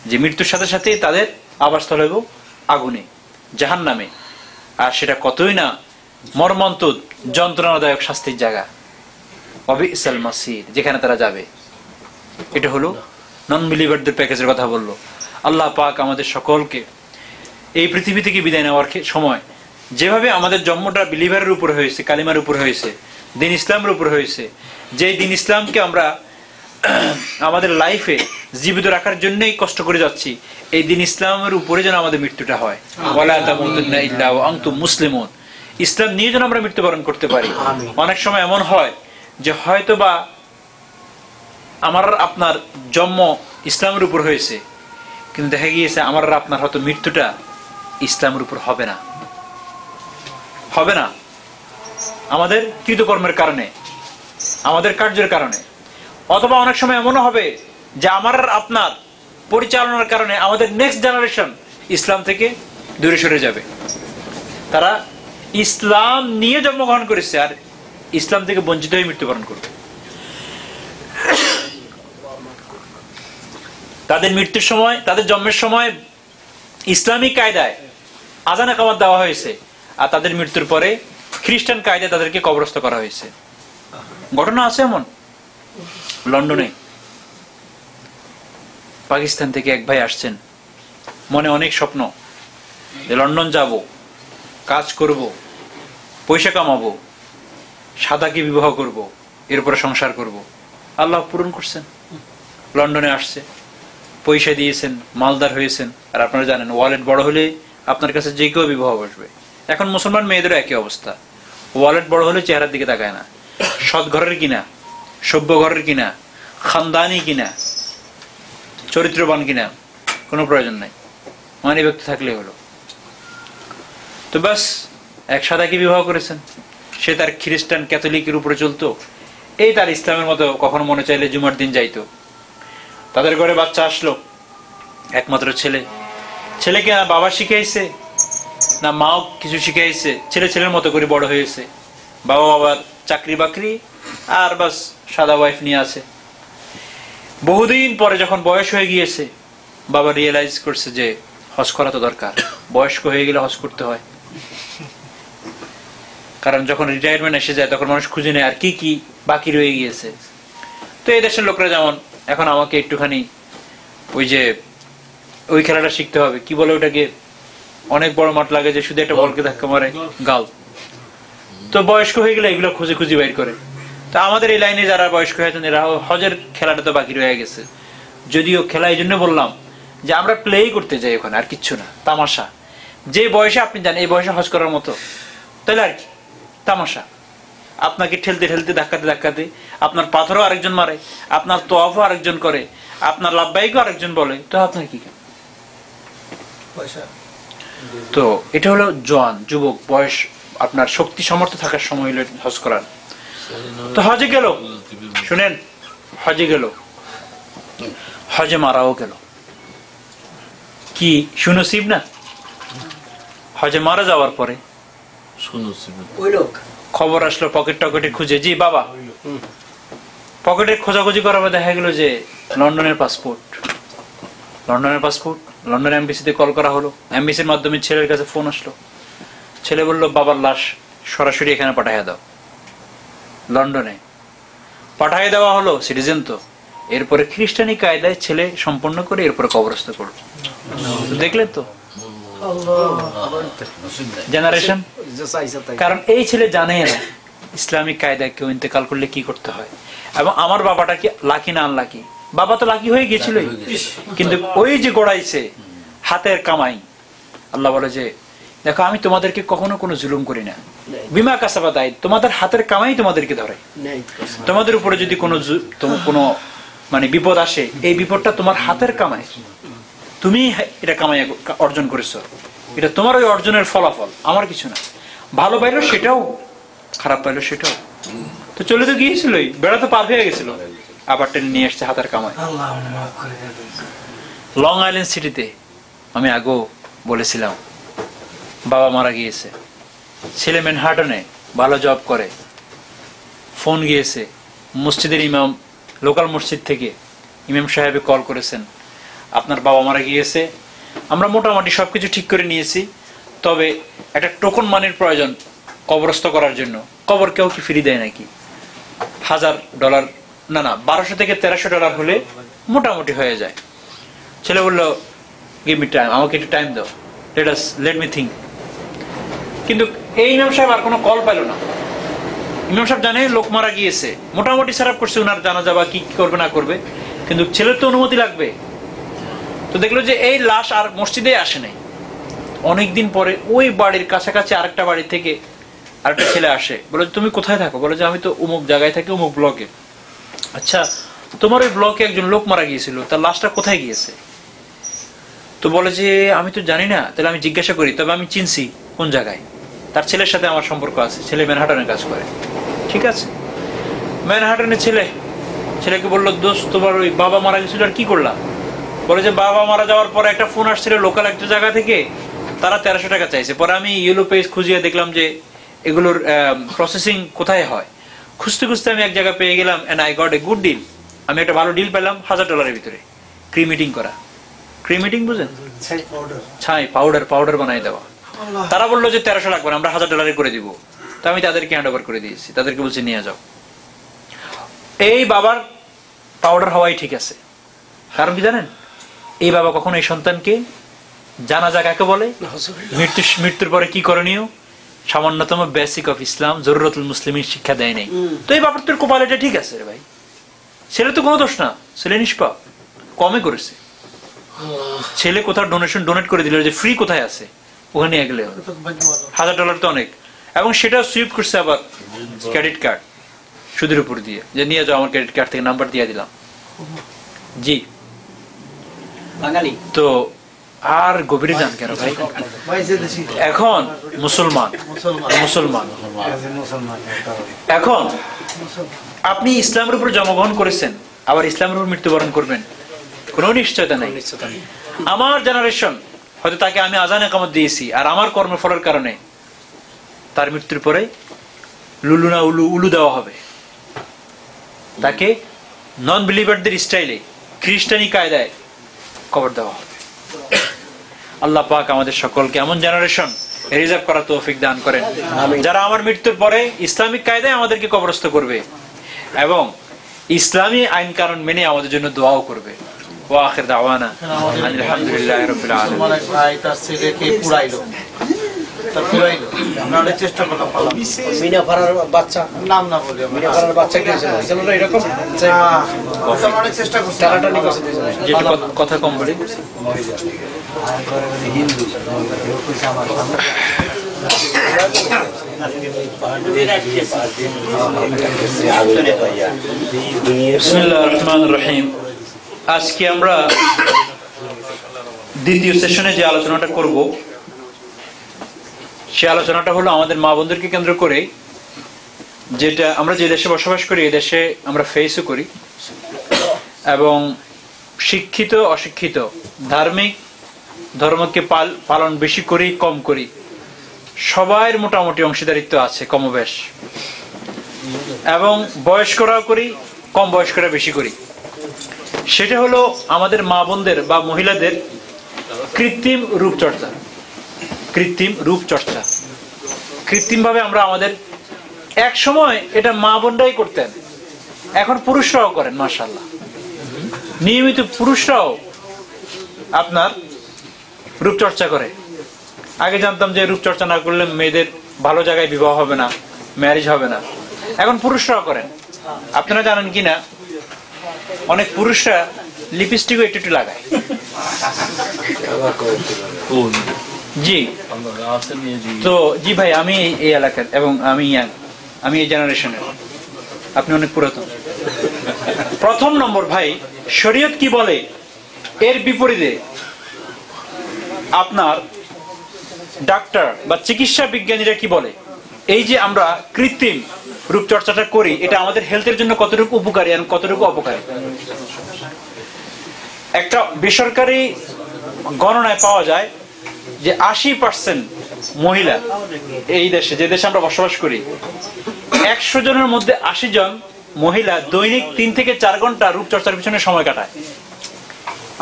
যে মৃত্যুর সাথে সাথে তাদের আবাসস্থল হইব আগুনে, জাহান্নামে, আর সেটা কতই না মর্মন্তুদ যন্ত্রণাদায়ক শাস্তির জায়গা, ওয়া বিসাল মাসির, যেখানে তারা যাবে। এটা হলো নন বিলিভারদের প্যাকেজের কথা বললো আল্লাহ পাক। আমাদের সকলকে এই পৃথিবী থেকে বিদায় নেওয়ার সময় যেভাবে আমাদের জন্মটা বিলিভারের উপর হয়েছে, কালিমার উপর হয়েছে, দিন ইসলামের উপর হয়েছে, যে দিন ইসলামকে আমরা আমাদের লাইফে জীবিত রাখার জন্যই কষ্ট করে যাচ্ছি, এই দিন ইসলামের উপরে যেন আমাদের মৃত্যুটা হয়। ওয়ালা তামুতুন্না ইল্লা ওয়া আনতুম মুসলিমুন, ইসলাম নিয়ে যেন আমরা মৃত্যুবরণ করতে পারি। অনেক সময় এমন হয় যে হয়তো বা আমার আপনার জন্ম ইসলামের উপর হয়েছে, কিন্তু দেখা গিয়েছে আমার আপনার হয়তো মৃত্যুটা ইসলামের উপর হবে না, হবে না, আমাদের কৃতকর্মের কারণে, আমাদের কার্যের কারণে। অথবা অনেক সময় এমনও হবে যে আমার আপনার পরিচালনার কারণে আমাদের নেক্সট জেনারেশন ইসলাম থেকে দূরে সরে যাবে, তারা ইসলাম নিয়ে জন্মগ্রহণ করেছে আর ইসলাম থেকে বঞ্চিত হয়ে মৃত্যুবরণ করবে। তাদের মৃত্যুর সময়, তাদের জন্মের সময় ইসলামিক কায়দায় আযান ইকামত দেওয়া হয়েছে, আর তাদের মৃত্যুর পরে খ্রিস্টান কায়দায় তাদেরকে কবরস্থ করা হয়েছে। ঘটনা আছে এমন। লন্ডনে পাকিস্তান থেকে এক ভাই আসছেন, মনে অনেক স্বপ্ন যে লন্ডন যাব, কাজ করব, পয়সা কামাবো, সাদাকে বিবাহ করব, এরপরে সংসার করব। আল্লাহ পূরণ করছেন, লন্ডনে আসছে, পয়সা দিয়েছেন, মালদার হয়েছেন। আর আপনারা জানেন ওয়ালেট বড় হলে আপনার কাছে যে কেউ বিবাহ বসবে। এখন মুসলমান মেয়েদেরও একই অবস্থা, ওয়ালেট বড় হলে চেহারার দিকে তাকায় না, সৎ ঘরের কিনা, সভ্য ঘরের কিনা, খানদানি কিনা, চরিত্রবান কিনা, কোনো প্রয়োজন নাই, মানি ব্যক্তি থাকলে হলো। তো ব্যাস, এক সাদাকে বিবাহ করেছেন, সে তার খ্রিস্টান ক্যাথলিকের উপরে চলতো, এই তার ইসলামের মতো কখনো মনে চাইলে জুমার দিন যাইতো। তাদের ঘরে বাচ্চা আসলো, একমাত্র ছেলে। ছেলেকে না বাবা শিখাইছে না মাও কিছু শিখাইছে, ছেলে ছেলের মতো করে বড় হয়েছে। বাবা বাবার চাকরি বাকরি আর বাস সাদা ওয়াইফ নিয়ে আছে। বহুদিন পরে যখন বয়স হয়ে গিয়েছে, বাবা রিয়েলাইজ করছে যে হজ করা তো দরকার, বয়স্ক হয়ে গেলে হজ করতে হয়। কারণ যখন রিটায়ারমেন্ট এসে যায় তখন মানুষ খুঁজে নেয় আর কি কি বাকি রয়ে গিয়েছে। তো এই দেশের লোকরা যেমন এখন আমাকে একটুখানি ওই যে ওই খেলাটা শিখতে হবে, কি বলে ওটাকে, অনেক বড় মাঠ লাগে যে শুধু একটা বলকে ধাক্কা মারে, গাল। তো বয়স্ক হয়ে গেলে এগুলো খুঁজে খুঁজে বাইর করে। তো আমাদের এই লাইনে যারা বয়স্ক হয়েছেন এরা হজের খেলাটা তো বাকি রয়ে গেছে। যদিও খেলা এই জন্য বললাম যে আমরা প্লেই করতে যাই ওখানে, আর কিচ্ছু না, তামাশা। যে বয়সে আপনি জানেন এই বয়সে হজ করার মতো, তাহলে আর কি তামাশা। আপনাকে ঠেলতে ঠেলতে ধাক্কাতে ধাক্কাতে আপনার পাথরও আরেকজন মারে, আপনার তোয়াফও আরেকজন করে, আপনার লাভবাহিকও আরেকজন বলে, তো আপনার কি? তো এটা হলো জওয়ান যুবক বয়স, আপনার শক্তি সামর্থ্য থাকার সময় হলো হজ করার। তো হজে গেল, শুনেন, হজে গেল, হজে মারাও গেল। কি সুনসিব না? হজে মারা যাওয়ার পরে খবর আসলো পকেট টকেটে খুঁজে, জি বাবা, পকেটে খোঁজাখুঁজি করার পর দেখা গেল যে লন্ডনের পাসপোর্ট। লন্ডনের পাসপোর্ট, লন্ডন এমবিসিতে কল করা হলো, এমবিসির মাধ্যমে ছেলের কাছে ফোন আসলো। ছেলে বলল বাবার লাশ সরাসরি এখানে পাঠিয়ে দাও। লন্ডনে পাঠিয়ে দেওয়া হলো, সিটিজেন তো। এরপরে খ্রিস্টানি কায়দায় ছেলে সম্পন্ন করে এরপরে কবরস্থ করলো। দেখলেন তো জেনারেশন। কারণ এই ছেলে জানে না ইসলামিক কায়দায় কেউ ইন্তেকাল করলে কি করতে হয়। এবং আমার বাবাটা কি লাকি না আনলাকি? বাবা তো লাকি হয়ে গেছিল, কিন্তু ওই যে গড়াইছে হাতের কামাই। আল্লাহ বলে যে দেখো আমি তোমাদেরকে কখনো কোনো জুলুম করি না, বিমা কাসাবা দায়, তোমাদের হাতের কামাই তোমাদেরকে ধরে। তোমাদের উপরে যদি কোনো মানে বিপদ আসে, এই বিপদটা তোমার হাতের কামাই, তুমি এটা কামাই অর্জন করেছো, এটা তোমার ওই অর্জনের ফলাফল, আমার কিছু না। ভালো পাইলো সেটাও, খারাপ পাইলো সেটাও। তো চলে তো গিয়েছিলই, বেড়া তো পার হয়ে গেছিল, আবার টেনে নিয়ে আসছে হাতের কামাই। লং আইল্যান্ড সিটিতে আমি আগেও বলেছিলাম বাবা মারা গিয়েছে, ছেলে ম্যানহাটনে ভালো জব করে। ফোন গিয়েছে মসজিদের ইমাম, লোকাল মসজিদ থেকে ইমাম সাহেবে কল করেছেন, আপনার বাবা মারা গিয়েছে, আমরা মোটামুটি সবকিছু ঠিক করে নিয়েছি, তবে একটা টোকন মানির প্রয়োজন কবরস্থ করার জন্য। কবর কেউ কি ফ্রি দেয় নাকি? $1000, না না, $1200 থেকে $1300 হলে মোটামুটি হয়ে যায়। ছেলে বললো গিভ মি টাইম, আমাকে একটু টাইম দাও, লেট মি থিঙ্ক। কিন্তু এই ইমাম সাহেব আর কোনো কল পাইল না। ইমাম সাহেব জানে লোক মারা গিয়েছে, মোটামুটি সেট আপ করছে উনার জানাজা বা কি করবে না করবে, কিন্তু ছেলের তো অনুমতি লাগবে। তো দেখলো যে এই লাশ আর মসজিদে আসে নাই। অনেকদিন পরে ওই বাড়ির কাছাকাছি আরেকটা বাড়ি থেকে আরেকটা ছেলে আসে, বলে তুমি কোথায় থাকো? বলে যে আমি তো অমুক জায়গায় থাকি, অমুক ব্লকে। আচ্ছা, তোমার ওই ব্লকে একজন লোক মারা গিয়েছিল, তার লাশটা কোথায় গিয়েছে? তো বলে যে আমি তো জানি না। তাহলে আমি জিজ্ঞাসা করি, তবে আমি চিনছি কোন জায়গায়, তার ছেলের সাথে আমার সম্পর্ক আছে, ছেলে ম্যানহাটনে কাজ করে। ঠিক আছে, ম্যানহাটনে ছেলেকে বললো দোস্ত তোমার ওই বাবা মারা গেছিল, আর কি করলাম? বলে যে বাবা মারা যাওয়ার পরে একটা ফোন আসছিল লোকাল একটা জায়গা থেকে, তারা $1300 চাইছে। পরে আমি ইয়েলো পেজ খুঁজিয়ে দেখলাম যে এগুলোর প্রসেসিং কোথায় হয়। খুঁজতে খুঁজতে আমি এক জায়গায় পেয়ে গেলাম, and I got a good deal. আমি একটা ভালো ডিল পেলাম $1000 ভিতরে, ক্রিমিটিং করা। ক্রিমিটিং বুঝেন? ছাই পাউডার বানাই দেওয়া। তারা বললো যে 1300 লাগবে, আমরা $1000 করে দিব। তো আমি তাদেরকে হ্যান্ড ওভার করে দিয়েছি, তাদেরকে বলছি নিয়ে যাও। এই বাবার পাউডার হওয়াই ঠিক আছে। কারণ কি জানেন, এই বাবা কখনো এই সন্তানকে জানাজা কাকে বলে, মৃত্যুর পরে কি করণীয়, সামান্যতম বেসিক অফ ইসলাম, জরুরতুল মুসলিমের শিক্ষা দেয় নাই। তো এই বাবার তোর কোপালেটা ঠিক আছে রে ভাই, ছেলে তো কোনো দোষ না, ছেলে নিষ্পাপ, কমে করেছে। ছেলে কোথাও ডোনেট করে দিল, যে ফ্রি কোথায় আছে ওখানে নিয়ে গেলে $1000 তো অনেক। এবং সেটা সুইপ করছে আবার ক্রেডিট কার্ড সুদের উপর দিয়ে, যে নিয়ে যাও আমার ক্রেডিট কার্ড থেকে, নাম্বার দিয়ে দিলাম। জি, বাঙালি তো আর গভীরে যান কেন ভাই? এখন মুসলমান মুসলমান এখন আপনি ইসলামের উপর জন্মগ্রহণ করেছেন, আবার ইসলামের উপর মৃত্যুবরণ করবেন, কোনো নিশ্চয়তা নাই। আমার জেনারেশন হয়তো তাকে আমি আজান একামত দিয়েছি, আর আমার কর্মফলের কারণে তার মৃত্যুর পরে লুলু না উলু দেওয়া হবে, তাকে নন বিলিভারদের স্টাইলে খ্রিস্টানি কায়দায় কবর দেওয়া হবে। আল্লাহ পাক আমাদের সকলকে এমন জেনারেশন রিজার্ভ করার তৌফিক দান করেন, যারা আমার মৃত্যুর পরে ইসলামিক কায়দায় আমাদেরকে কবরস্থ করবে এবং ইসলামী আইন কানুন মেনে আমাদের জন্য দোয়াও করবে। ওয়া আখির দাওয়ানা আলহামদুলিল্লাহি রাব্বিল আলামিন। ভাই তার ছেলেকে পুরাইলো, আমরা অনেক চেষ্টা করলাম, মিনা পাড়ার বাচ্চা, নাম না বলি, মিনা পাড়ার বাচ্চা কি হয়েছিল এরকম অনেক চেষ্টা করছি, টানাটানি করছে, কথা কম বলি। হিন্দু বিসমিল্লাহির রহমানির রহিম। আজকে আমরা দ্বিতীয় সেশনে যে আলোচনাটা করব, সে আলোচনাটা হলো আমাদের মা বোনদেরকে কেন্দ্র করে, যেটা আমরা যে দেশে বসবাস করি এই দেশে আমরা ফেসও করি, এবং শিক্ষিত অশিক্ষিত, ধার্মিক ধর্মকে পালন বেশি করি কম করি, সবার মোটামুটি অংশীদারিত্ব আছে কমবেশ, এবং বয়স্করাও করি কম বয়স্করা বেশি করি। সেটা হলো আমাদের মা বোনদের বা মহিলাদের কৃত্রিম রূপচর্চা। কৃত্রিম রূপচর্চা কৃত্রিম ভাবে আমরা আমাদের, এক সময় এটা মা বোনরাই করতেন, এখন পুরুষরাও করেন মাশাআল্লাহ। নিয়মিত পুরুষরাও আপনার রূপচর্চা করে। আগে জানতাম যে রূপচর্চা না করলে মেয়েদের ভালো জায়গায় বিবাহ হবে না, ম্যারেজ হবে না, এখন পুরুষরাও করেন। আপনারা জানেন কিনা, অনেক পুরুষরা লিপস্টিকও একটু একটু লাগায়। জি, তো জি ভাই, আমি এই এলাকার এবং আমি এই জেনারেশনের, আপনি অনেক পুরাতন। প্রথম নম্বর ভাই, শরীয়ত কি বলে, এর বিপরীতে আপনার ডাক্তার বা চিকিৎসা বিজ্ঞানীরা কি বলে। এই যে আমরা কৃত্রিম রূপচর্চাটা করি, এটা আমাদের হেলথের জন্য কতটুকু উপকারী আর কতটুকু অপকারী। একটা বেসরকারি গণনায় পাওয়া যায় যে 80% মহিলা এই দেশে, যে দেশে আমরা বসবাস করি, 100 জনের মধ্যে 80 জন মহিলা দৈনিক 3 থেকে 4 ঘন্টা রূপচর্চার পিছনে সময় কাটায়।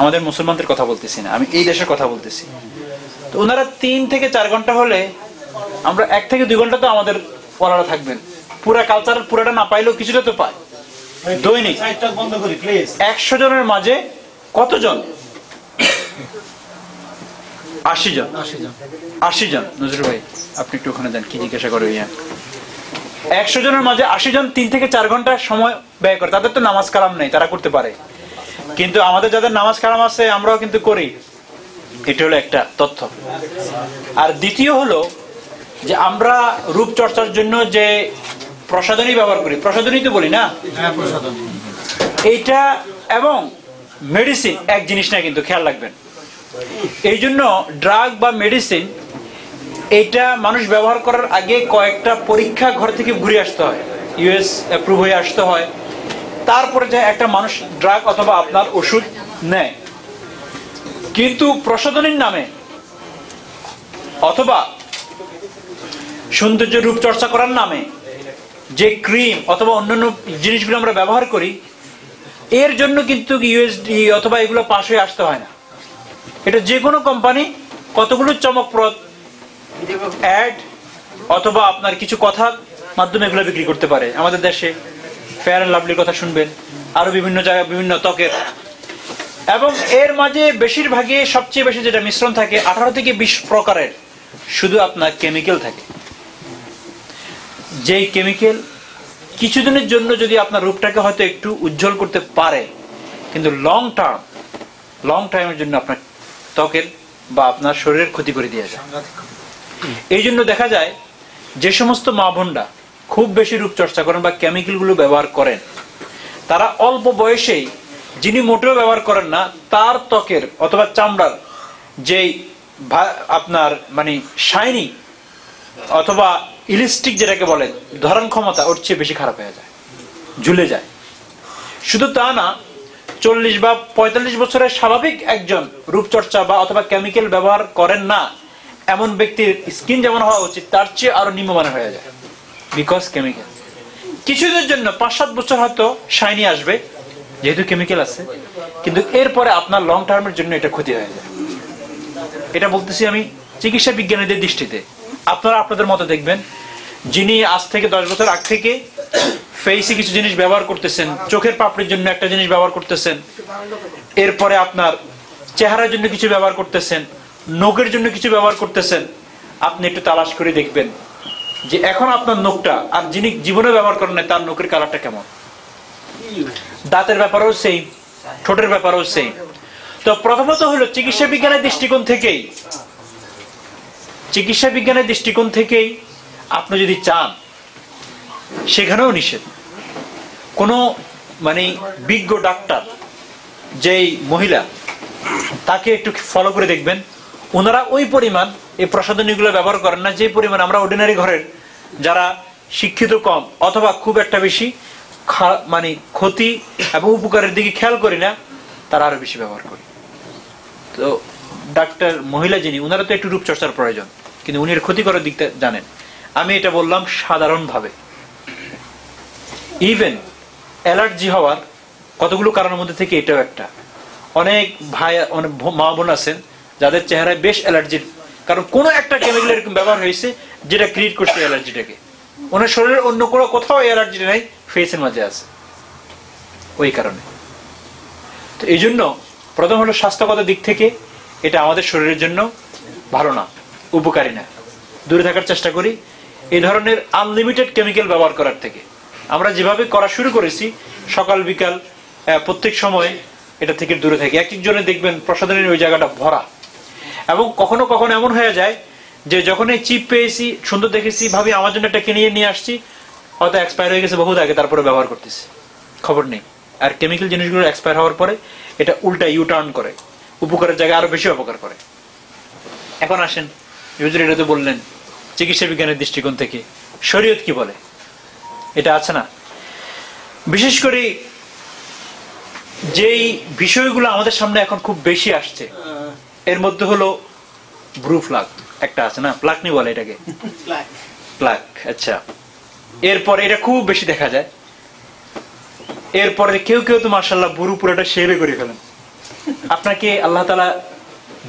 আমাদের মুসলমানদের কথা বলতেছি না, আমি এই দেশের কথা বলতেছি। তো ওনারা 3 থেকে 4 ঘন্টা হলে আমরা 1 থেকে 2 ঘন্টা তো আমাদের পড়াটা থাকবেন, পুরা কালচার পুরাটা না পাইলেও কিছুটা তো পায়। দৈনিক 100 জনের মাঝে কতজন? 80 জন। 80 জন। নজরুল ভাই আপনি একটু ওখানে দেন, কি জিজ্ঞাসা করে। 100 জনের মাঝে 80 জন 3 থেকে 4 ঘন্টা সময় ব্যয় করে। তাদের তো নামাজ কালাম নেই, তারা করতে পারে, কিন্তু আমাদের যাদের নামাজ কালাম আছে আমরাও কিন্তু করি। এটা হলো একটা তথ্য। আর দ্বিতীয় হলো যে আমরা রূপচর্চার জন্য যে প্রসাধনী ব্যবহার করি, প্রসাধনী তো বলি না, এইটা এবং মেডিসিন এক জিনিস না, কিন্তু খেয়াল রাখবেন। এই জন্য ড্রাগ বা মেডিসিন, এইটা মানুষ ব্যবহার করার আগে কয়েকটা পরীক্ষা ঘর থেকে ঘুরে আসতে হয়, ইউএস অ্যাপ্রুভ হয়ে আসতে হয়, তারপরে যে একটা মানুষ ড্রাগ অথবা আপনার ওষুধ নেয়। কিন্তু প্রসাধনীর নামে অথবা সৌন্দর্য রূপচর্চা করার নামে যে ক্রিম অথবা অন্যান্য জিনিসগুলো আমরা ব্যবহার করি, এর জন্য কিন্তু ইউএসডি অথবা এগুলো পাশ হয়ে আসতে হয় না। এটা যে কোনো কোম্পানি কতগুলো চমকপ্রদ অ্যাড অথবা আপনার কিছু কথার মাধ্যমে এগুলো বিক্রি করতে পারে। আমাদের দেশে ফেয়ার অ্যান্ড লাভলির কথা শুনবেন, আরো বিভিন্ন জায়গায় বিভিন্ন ত্বকের, এবং এর মাঝে বেশিরভাগই সবচেয়ে বেশি যেটা মিশ্রণ থাকে 18 থেকে 20 প্রকারের শুধু আপনার কেমিক্যাল থাকে। যেই কেমিক্যাল কিছুদিনের জন্য যদি আপনার রূপটাকে হয়তো একটু উজ্জ্বল করতে পারে, কিন্তু লং টাইমের জন্য আপনার ত্বকের বা আপনার শরীরের ক্ষতি করে দিয়ে যায়। এই জন্য দেখা যায় যে সমস্ত মা বোনরা খুব বেশি রূপচর্চা করেন বা কেমিক্যাল গুলো ব্যবহার করেন, তারা অল্প বয়সেই, যিনি মোটেও ব্যবহার করেন না, তার ত্বকের অথবা চামড়ার যেই আপনার মানে শাইনি অথবা ইলাস্টিক যেটাকে বলে ধারণ ক্ষমতা ওর চেয়ে বেশি খারাপ হয়ে যায়, ঝুলে যায়। শুধু তা না, 40 বা 45 বছরের স্বাভাবিক একজন রূপচর্চা বা অথবা কেমিক্যাল ব্যবহার করেন না এমন ব্যক্তির স্কিন যেমন হওয়া উচিত তার চেয়ে আরো নিম্নমানের হয়ে যায়, বিকজ কেমিক্যাল। কিছুদিনের জন্য 5-7 বছর হয়তো শাইনি আসবে যেহেতু কেমিক্যাল আছে, কিন্তু এরপরে আপনার লং টার্মের জন্য এটা ক্ষতি হয়ে যায়। এটা বলতেছি আমি চিকিৎসা বিজ্ঞানীদের দৃষ্টিতে। আপনারা আপনাদের মতো দেখবেন, যিনি আজ থেকে 10 বছর আগ থেকে ফেসে কিছু জিনিস ব্যবহার করতেছেন, চোখের পাপড়ির জন্য একটা জিনিস ব্যবহার করতেছেন, এরপরে আপনার চেহারার জন্য কিছু ব্যবহার করতেছেন, নখের জন্য কিছু ব্যবহার করতেছেন, আপনি একটু তালাশ করে দেখবেন যে এখন আপনার নখটা আর যিনি জীবনে ব্যবহার করেন না তার নখের কালারটা কেমন। দাঁতের ব্যাপারেও সেম, ঠোঁটের ব্যাপারেও সেম। তো প্রথমত হলো চিকিৎসা বিজ্ঞানের দৃষ্টিকোণ থেকেই আপনি যদি চান, সেখানেও নিষেধ। কোন মানে বিজ্ঞ ডাক্তার যেই মহিলা, তাকে একটু ফলো করে দেখবেন, ওনারা ওই পরিমাণ এই প্রসাধনীগুলো ব্যবহার করেন না যে পরিমাণ আমরা অর্ডিনারি ঘরের যারা শিক্ষিত কম অথবা খুব একটা বেশি মানে ক্ষতি এবং উপকারের দিকে খেয়াল করি না, তারা আরো বেশি ব্যবহার করি। তো ডাক্তার মহিলা যিনি, ওনারা তো একটু রূপচর্চার প্রয়োজন, কিন্তু উনি এর ক্ষতিকর দিকটা জানেন। আমি এটা বললাম সাধারণভাবে। ইভেন অ্যালার্জি হওয়ার কতগুলো কারণের মধ্যে থেকে এটাও একটা। অনেক ভাই, অনেক মা বোন আছেন যাদের চেহারায় বেশ অ্যালার্জির, কারণ কোনো একটা কেমিক্যাল এরকম ব্যবহার হয়েছে যেটা ক্রিয়েট করছে অ্যালার্জিটাকে। ওনার শরীরের অন্য কোনো কোথাও অ্যালার্জিটা নাই, ফেসের মাঝে আছে ওই কারণে। তো এই জন্য প্রথম হলো স্বাস্থ্যগত দিক থেকে এটা আমাদের শরীরের জন্য ভালো না, উপকারী না। দূরে থাকার চেষ্টা করি এই ধরনের আনলিমিটেড কেমিক্যাল ব্যবহার করার থেকে। আমরা যেভাবে করা শুরু করেছি সকাল বিকাল প্রত্যেক সময় এটা থেকে দূরে থাকি। এক একজনে দেখবেন প্রসাধনের ওই জায়গাটা ভরা। এবং কখনো কখনো এমন হয়ে যায় যে যখন এই চিপ পেয়েছি, সুন্দর দেখেছি, ভাবি আমার জন্য একটা কিনে নিয়ে আসছি, হয়তো এক্সপায়ার হয়ে গেছে বহুত আগে, তারপরে ব্যবহার করতেছি, খবর নেই। আর কেমিক্যাল জিনিসগুলো এক্সপায়ার হওয়ার পরে এটা উল্টা ইউটার্ন করে, উপকারের জায়গায় আরো বেশি অপকার করে। এখন আসেন, হুজুর এটা তো বললেন চিকিৎসা বিজ্ঞানের দৃষ্টিকোণ থেকে, শরীয়ত কি বলে? এটা আছে না, বিশেষ করে যেই বিষয়গুলো আমাদের সামনে এখন খুব বেশি আসছে, এর মধ্যে হলো ব্রু প্লাক একটা আছে না, প্লাকনি বলে এটাকে, প্লাক। আচ্ছা, এরপর এটা খুব বেশি দেখা যায়। এরপরে কেউ কেউ তো মাশাআল্লাহ বুরু পুরোটা শেভে করে ফেলেন। আপনাকে আল্লাহ তাআলা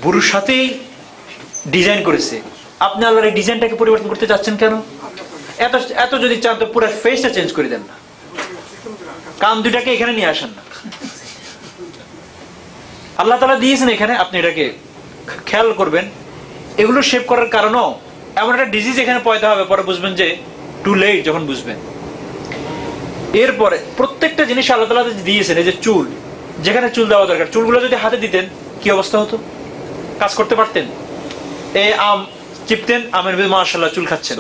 বুরুর সাথেই ডিজাইন করেছে, আপনি আল্লাহর এই ডিজাইনটাকে পরিবর্তন করতে যাচ্ছেন কেন? এত এত যদি চান তো পুরো ফেসটা চেঞ্জ করে দেন না, কান দুটাকে এখানে নিয়ে আসেন না। আল্লাহ তাআলা দিয়েছেন এখানে, আপনি এটাকে খেয়াল করবেন। এগুলো শেভ করার কারণও এমন একটা ডিজিজ এখানে পয়দা হবে, পরে বুঝবেন যে টু লেট যখন বুঝবেন। এরপরে প্রত্যেকটা জিনিস আল্লাহ তাআলা দিয়েছেন। এই যে চুল, যেখানে চুল দেওয়া দরকার, চুলগুলো যদি হাতে দিতেন কি অবস্থা হতো? কাজ করতে পারতেন? এই আম চিপতেন, আমের ভিতরে মাশাআল্লাহ চুল খাচ্ছেন।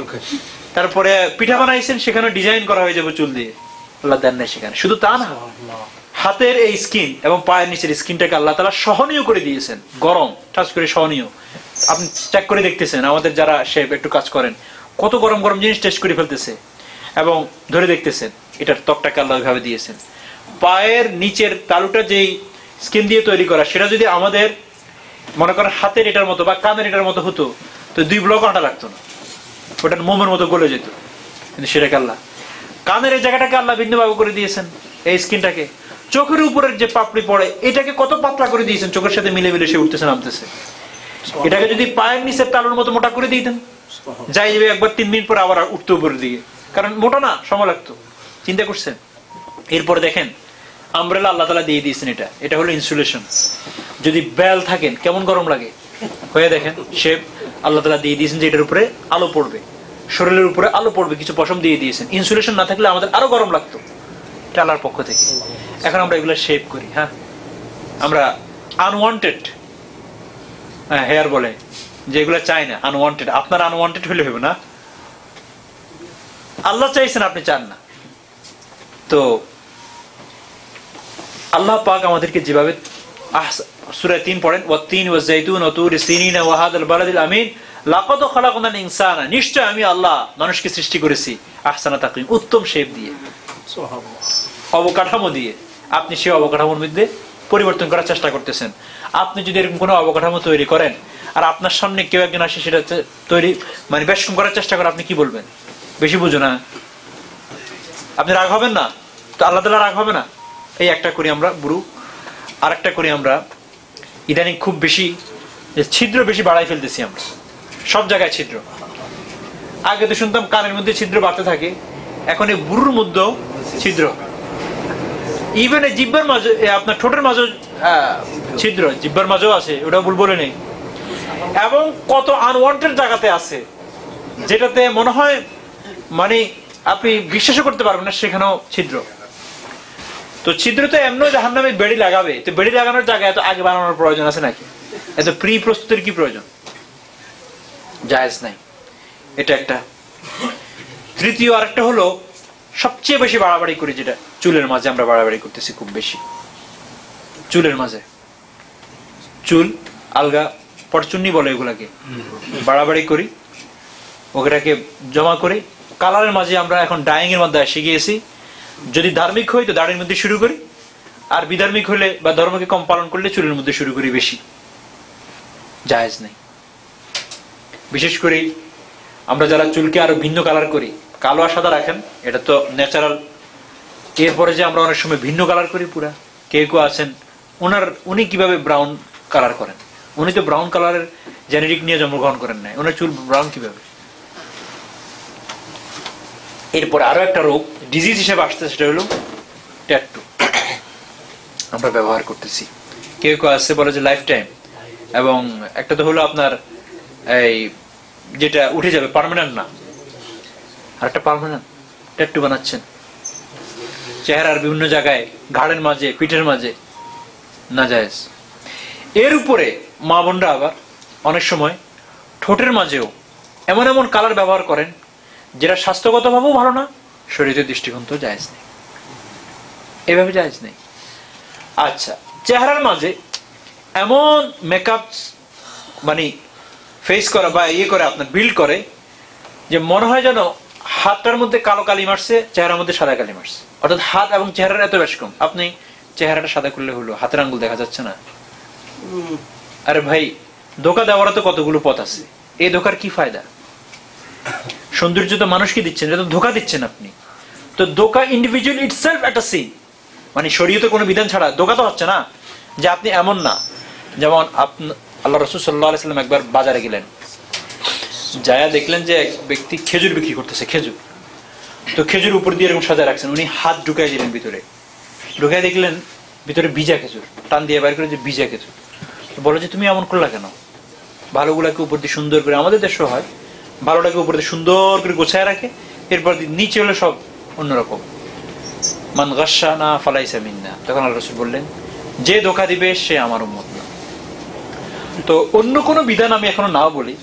তারপরে পিঠা বানাইছেন, সেখানে ডিজাইন করা হয়ে যাবে চুল দিয়ে, আল্লাহ দেন নাই সেখানে। শুধু তা না, হাতের এই স্কিন এবং পায়ের নিচের স্কিনটাকে আল্লাহ তাআলা সহনীয় করে দিয়েছেন, গরম টাচ করে সহনীয়। আপনি চেক করে দেখতেছেন, আমাদের যারা শেফ একটু কাজ করেন, কত গরম গরম জিনিস টেস্ট করে ফেলতেছে এবং ধরে দেখতেছেন এটার ত্বকটাকে আল্লাহ ভাবে দিয়েছেন। পায়ের নিচের তালুটা যেই স্কিন দিয়ে তৈরি করা, সেটা যদি আমাদের মনে করেন হাতের এটার মতো বা কানের এটার মতো হতো, তো 2 ব্লক আটা লাগতো না, ওটার মোমের মতো গলে যেত। কিন্তু সেটাকে আল্লাহ, কানের এই জায়গাটাকে আল্লাহ ভিন্নভাবে করে দিয়েছেন, এই স্কিনটাকে। চোখের উপরের যে পাপড়ি পড়ে, এটাকে কত পাতলা করে দিয়েছেন, চোখের সাথে মিলে মিলে সে উঠতেছে নামতেছে। এটাকে যদি পায়ের নিচের তালুর মতো মোটা করে দিতেন, যাই যাবে একবার 3 মিনিট পরে আবার উঠতে উপরের দিকে, কারণ মোটা না, সময় লাগতো। চিন্তা করছেন? এরপরে দেখেন আমব্রেলা আল্লাহ তাআলা দিয়ে দিয়েছেন, এটা হলো ইনসুলেশন। যদি বেল থাকেন কেমন গরম লাগে, হয়ে দেখেন শেপ আল্লাহ তাআলা দিয়ে দিয়েছেন যে এটার উপরে আলো পড়বে, শরীরের উপরে আলো পড়বে, কিছু পশম দিয়ে দিয়েছেন। ইনসুলেশন না থাকলে আমাদের আরো গরম লাগতো, এটা আল্লাহর পক্ষ থেকে। এখন আমরা এগুলো শেপ করি, হ্যাঁ, আমরা আনওয়ান্টেড হেয়ার বলে, যেগুলো চাই না, আনওয়ান্টেড। আপনার আনওয়ান্টেড হলে হবে না, আল্লাহ চাইছেন, আপনি চান না। তো আল্লাহ পাক আমাদেরকে যেভাবে সূরা 3 পড়েন, ওয়াত-তিন ওয়াজ-যাইতুন ওয়া তুরি সিনিন ওয়া হাদাল বালাদিল আমিন লাকাদ খালাকনাল ইনসানা, নিশ্চয় আমি আল্লাহ মানুষকে সৃষ্টি করেছি আহসানা তাকওয়িম, উত্তম শেপ দিয়ে, অবকাঠামো দিয়ে। আপনি সেই অবকাঠামোর মধ্যে পরিবর্তন করার চেষ্টা করতেছেন। আপনি যদি এরকম কোনো অবকাঠামো তৈরি করেন আর আপনার সামনে কেউ একজন আসে সেটা তৈরি মানে বেশ করার চেষ্টা করে, আপনি কি বলবেন? বেশি বুঝো না, আপনি রাগ হবেন না তো? আল্লাহ তাআলা রাগ হবে না? এই একটা করি আমরা বুড়ো, আর একটা করি আমরা ইদানিং খুব বেশি ছিদ্র বেশি বাড়াই ফেলতেছি আমরা, সব জায়গায় ছিদ্র। আগে তো শুনতাম কানের মধ্যে ছিদ্র বাড়তে থাকে, এখন এই বুড়োর মধ্যেও ছিদ্র, ইভেন এই জিহ্বার মাঝে, আপনার ঠোঁটের মাঝে ছিদ্র, জিহ্বার মাঝেও আছে, ওটা ভুল বলে নেই। এবং কত আনওয়ান্টেড জায়গাতে আছে যেটাতে মনে হয় মানে আপনি বিশ্বাসও করতে পারবেন না, সেখানেও ছিদ্র। তো ছিদ্র তো এমন জাহান্নামে বেড়ি লাগাবে, তো বেড়ি লাগানোর জায়গায় এত আগে বানানোর প্রয়োজন আছে নাকি? এত প্রি প্রস্তুতির কি প্রয়োজন? জায়েজ নাই। এটা একটা। তৃতীয় আরেকটা হলো, সবচেয়ে বেশি বাড়াবাড়ি করি যেটা, চুলের মাঝে আমরা বাড়াবাড়ি করতেছি খুব বেশি। চুলের মাঝে চুল আলগা পরচুন্নি বলে এগুলাকে, বাড়াবাড়ি করি, ওটাকে জমা করি। কালারের মাঝে আমরা এখন ডাইং এর মধ্যে এসে গিয়েছি। যদি ধার্মিক হই তো দাড়ির মধ্যে শুরু করি, আর বিধার্মিক হলে বা ধর্মকে কম পালন করলে চুলের মধ্যে শুরু করি বেশি। জায়েজ নেই। বিশেষ করে আমরা যারা চুলকে আরো ভিন্ন কালার করি, কালো আর সাদা রাখেন, এটা তো ন্যাচারাল। এরপরে যে আমরা অনেক সময় ভিন্ন কালার করি পুরা, কেউ আছেন উনি কিভাবে ব্রাউন কালার করেন? উনি তো ব্রাউন কালারের জেনেটিক নিয়ে জন্মগ্রহণ করেন নাই, ওনার চুল ব্রাউন কিভাবে? এরপরে আরো একটা রোগ ডিজিজ হিসেবে আসছে, সেটা হলো ট্যাটু। আমরা ব্যবহার করতেছি, কেউ আছে বলে যে লাইফ টাইম, এবং একটা তো হলো আপনার এই যেটা উঠে যাবে, পার্মানেন্ট না। আর একটা পার্মানেন্ট ট্যাটু বানাচ্ছেন চেহারার বিভিন্ন জায়গায়, ঘাড়ের মাঝে, পিঠের মাঝে, নাজায়েজ। এর উপরে মা বোনরা আবার অনেক সময় ঠোঁটের মাঝেও এমন এমন কালার ব্যবহার করেন যেটা স্বাস্থ্যগতভাবেও ভালো না, শরীরের দৃষ্টিকোণ তো জায়েজ নেই, এভাবে জায়েজ নেই। আচ্ছা, চেহারার মাঝে এমন মেকআপ মানে ফেস করা বা ইয়ে করে আপনার বিল্ড করে যে মনে হয় যেন হাতটার মধ্যে কালো কালি মারছে, চেহারার মধ্যে সাদা কালি মারছে। অর্থাৎ হাত এবং চেহারার এত বেশ কম। আপনি চেহারাটা সাদা করলে হলো, হাতের আঙ্গুল দেখা যাচ্ছে না। আরে ভাই, ধোকা দেওয়ার তো কতগুলো পথ আছে, এই ধোকার কি ফায়দা? সৌন্দর্য তো মানুষকে দিচ্ছেন, এটা তো ধোকা দিচ্ছেন আপনি। তো ধোকা ইন্ডিভিজুয়াল ইটসেলফ একটা সিন, মানে শরীয়তে কোনো বিধান ছাড়া ধোকা তো হচ্ছে না যে আপনি এমন না। যেমন আল্লাহ রাসূল সাল্লাল্লাহু আলাইহি ওয়াসাল্লাম একবার বাজারে গেলেন, যায়া দেখলেন যে এক ব্যক্তি খেজুর বিক্রি করতেছে, খেজুর। তো খেজুর উপর দিয়ে এরকম সাজায় রাখছেন, উনি হাত ঢুকাই দিলেন ভিতরে, ঢুকাই দেখলেন ভিতরে ভিজা খেজুর, টান দিয়ে বাইর করে যে ভিজা খেজুর। বলো যে তুমি এমন করলা কেন? ভালোগুলাকে উপর দিয়ে সুন্দর করে, আমাদের দেশও হয়, ভালোটাকে উপর দিয়ে সুন্দর করে গোছায় রাখে, এরপর নিচে হলো সব অন্যরকম। মান গাশশানা ফালাইসা মিন্না। তখন আল্লাহ রাসূল বললেন, যে ধোঁকা দিবে সে আমার উম্মত না। তো অন্য কোনো বিধান আমি এখনো নাও বলি,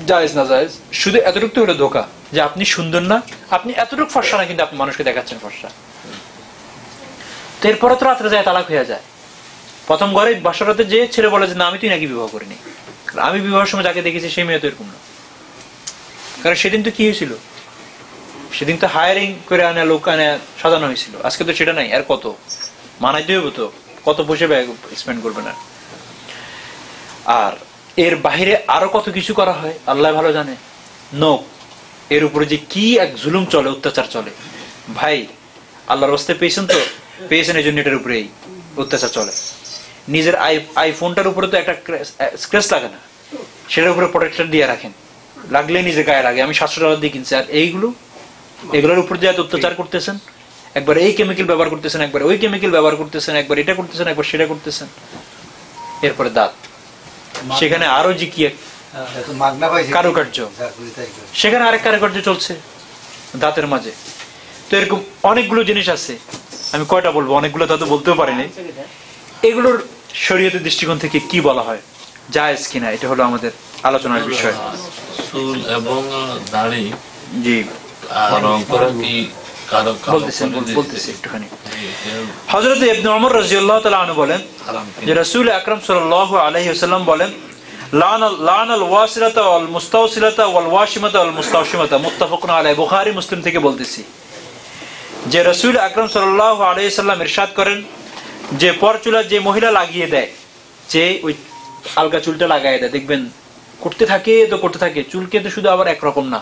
জায়েজ না জায়েজ, শুধু এতটুকু তো হলো ধোঁকা যে আপনি সুন্দর না, আপনি এতটুকু ফর্সা না, কিন্তু আপনি মানুষকে দেখাচ্ছেন ফর্সা। তো এরপরে তো রাত্রে যায় তালাক হয়ে যায়। প্রথম ঘরে বাসরাতে যে ছেলে বলে যে না আমি তুই নাকি বিবাহ করিনি, আমি বিবাহের সময় যাকে দেখেছি সেই মেয়ে তো এরকম না। কারণ সেদিন তো কি হয়েছিল, সেদিন তো হায়ারিং করে আনে, লোক আনে, সাজানো হয়েছিল। আজকে তো সেটা নাই। আর কত মানাইতে হবে, তো কত বসে স্পেন্ড করবে না। আর এর বাহিরে আরো কত কিছু করা হয় আল্লাহ ভালো জানে। নখ, এর উপরে যে কি এক জুলুম চলে, অত্যাচার চলে ভাই। আল্লাহর রাস্তায় পেয়েছেন তো পেয়েছেন, এই জন্য এটার উপরে এই অত্যাচার চলে। নিজের আইফোনটার উপরে তো একটা স্ক্র্যাচ লাগে না, সেটার উপরে প্রোটেক্টর দিয়ে রাখেন, লাগলে নিজে গায়ে লাগে। আমি $700 দিয়ে কিনছি। আর এগুলোর উপর যে এত অত্যাচার করতেছেন, একবার এই কেমিক্যাল ব্যবহার করতেছেন, একবার ওই কেমিক্যাল ব্যবহার করতেছেন, একবার এটা করতেছেন, একবার সেটা করতেছেন। এরপরে দাঁত, সেখানে আরো যে কি কারুকার্য, সেখানে আরেক কারুকার্য চলছে দাঁতের মাঝে। তো এরকম অনেকগুলো জিনিস আছে, আমি কয়টা বলবো, অনেকগুলো তা তো বলতেও পারিনি। এগুলোর শরীয়তের দৃষ্টিকোণ থেকে কি বলা হয়, জায়েজ কিনা, এটা হলো আমাদের আলোচনার বিষয়। চুল এবং দাড়ি জি রং করা কি বলতেছি একটুখানি। হযরত ইবনে ওমর রাদিয়াল্লাহু তাআলা আনহু বলেন যে রাসূল আকরাম সাল্লাল্লাহু আলাইহি ওয়াসাল্লাম বলেন লানাল ওয়াসিলাতা ওয়াল মুস্তাওসিলাতা ওয়াল ওয়াশিমাতা ওয়াল মুস্তাওশিমাতা মুত্তাফাকুন আলাইহি। বুখারী মুসলিম থেকে বলতেছি যে রাসূল আকরাম সাল্লাল্লাহু আলাইহি ওয়াসাল্লাম ইরশাদ করেন যে পরচুলা যে মহিলা লাগিয়ে দেয়, যে ওই আলগা চুলটা লাগায় দেয়, দেখবেন করতে থাকে তো করতে থাকে, চুলকে তো শুধু আবার একরকম না,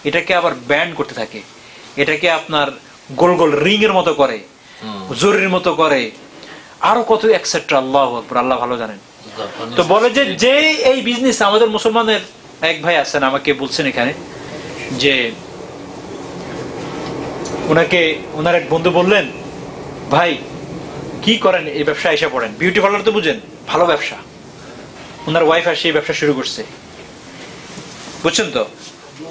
এটাকে আবার ব্যান্ড করতে থাকে, এটাকে আপনার গোল গোল রিং এর মতো করে, জরির মতো করে, আরো কত এক্সেট্রা। আল্লাহু আকবার, আল্লাহ ভালো জানেন। তো বলে যে যে এই বিজনেস আমাদের মুসলমানের এক ভাই আছেন, আমাকে বলছেন এখানে যে ওনার এক বন্ধু বললেন, ভাই কি করেন এই ব্যবসা এসে পড়েন, বিউটি পার্লার তো বুঝেন, ভালো ব্যবসা। ওনার ওয়াইফ আসে এই ব্যবসা শুরু করছে, বুঝছেন তো।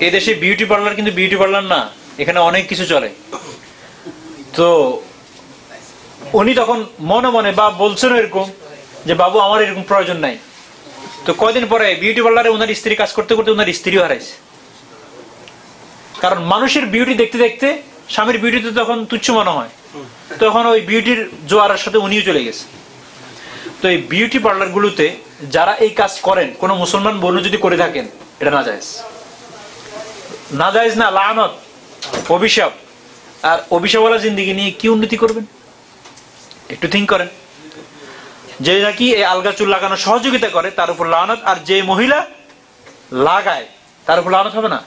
এই দেশে বিউটি পার্লার কিন্তু বিউটি পার্লার না, এখানে অনেক কিছু চলে। তো উনি তখন মনে মনে বা বলছেন এরকম যে বাবু আমার এরকম প্রয়োজন নাই। তো কয়দিন পরে বিউটি পার্লারে ওনার স্ত্রী কাজ করতে করতে ওনার স্ত্রীও হারাইছে। কারণ মানুষের বিউটি দেখতে দেখতে স্বামীর বিউটিতে তখন তুচ্ছ মনে হয়, তখন ওই বিউটির জোয়ারের সাথে উনিও চলে গেছে। তো এই বিউটি পার্লার গুলোতে যারা এই কাজ করেন, কোন মুসলমান বোন যদি করে থাকেন, এটা নাজায়েজ, নাজায়েজ না, লানত, অভিশাপ। আর অভিশাপওয়ালা জিন্দেগি নিয়ে কি উন্নতি করবেন একটু থিঙ্ক করেন। যে নাকি এই আলগা চুল লাগানো সহযোগিতা করে তার উপর লানত, আর যে মহিলা লাগায় তার উপর লানত হবে না?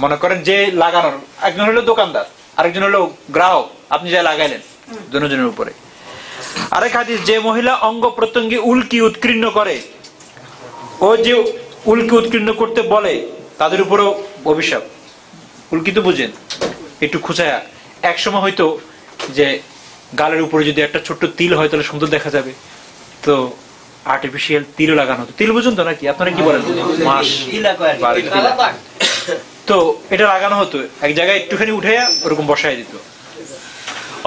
মনে করেন যে লাগানোর একজন হলো দোকানদার, আরেকজন হলো গ্রাহক, আপনি যা লাগাইলেন দুজনের উপরে। আরেক হাদিস, যে মহিলা অঙ্গ প্রত্যঙ্গে উল্কি উৎকীর্ণ করে, ও যে উল্কি উৎকীর্ণ করতে বলে, তাদের উপরেও অভিশাপ। উল্কি তো বুঝেন, একটু খুঁচায়া, একসময় হয়তো যে গালের উপরে যদি একটা ছোট্ট তিল হয় তাহলে সুন্দর দেখা যাবে, তো আর্টিফিশিয়াল তিলও লাগানো হতো। তিল বুঝুন তো নাকি, আপনারা কি বলেন? মাস, তো এটা লাগানো হতো, এক জায়গায় একটুখানি উঠাইয়া ওরকম বসায় দিত,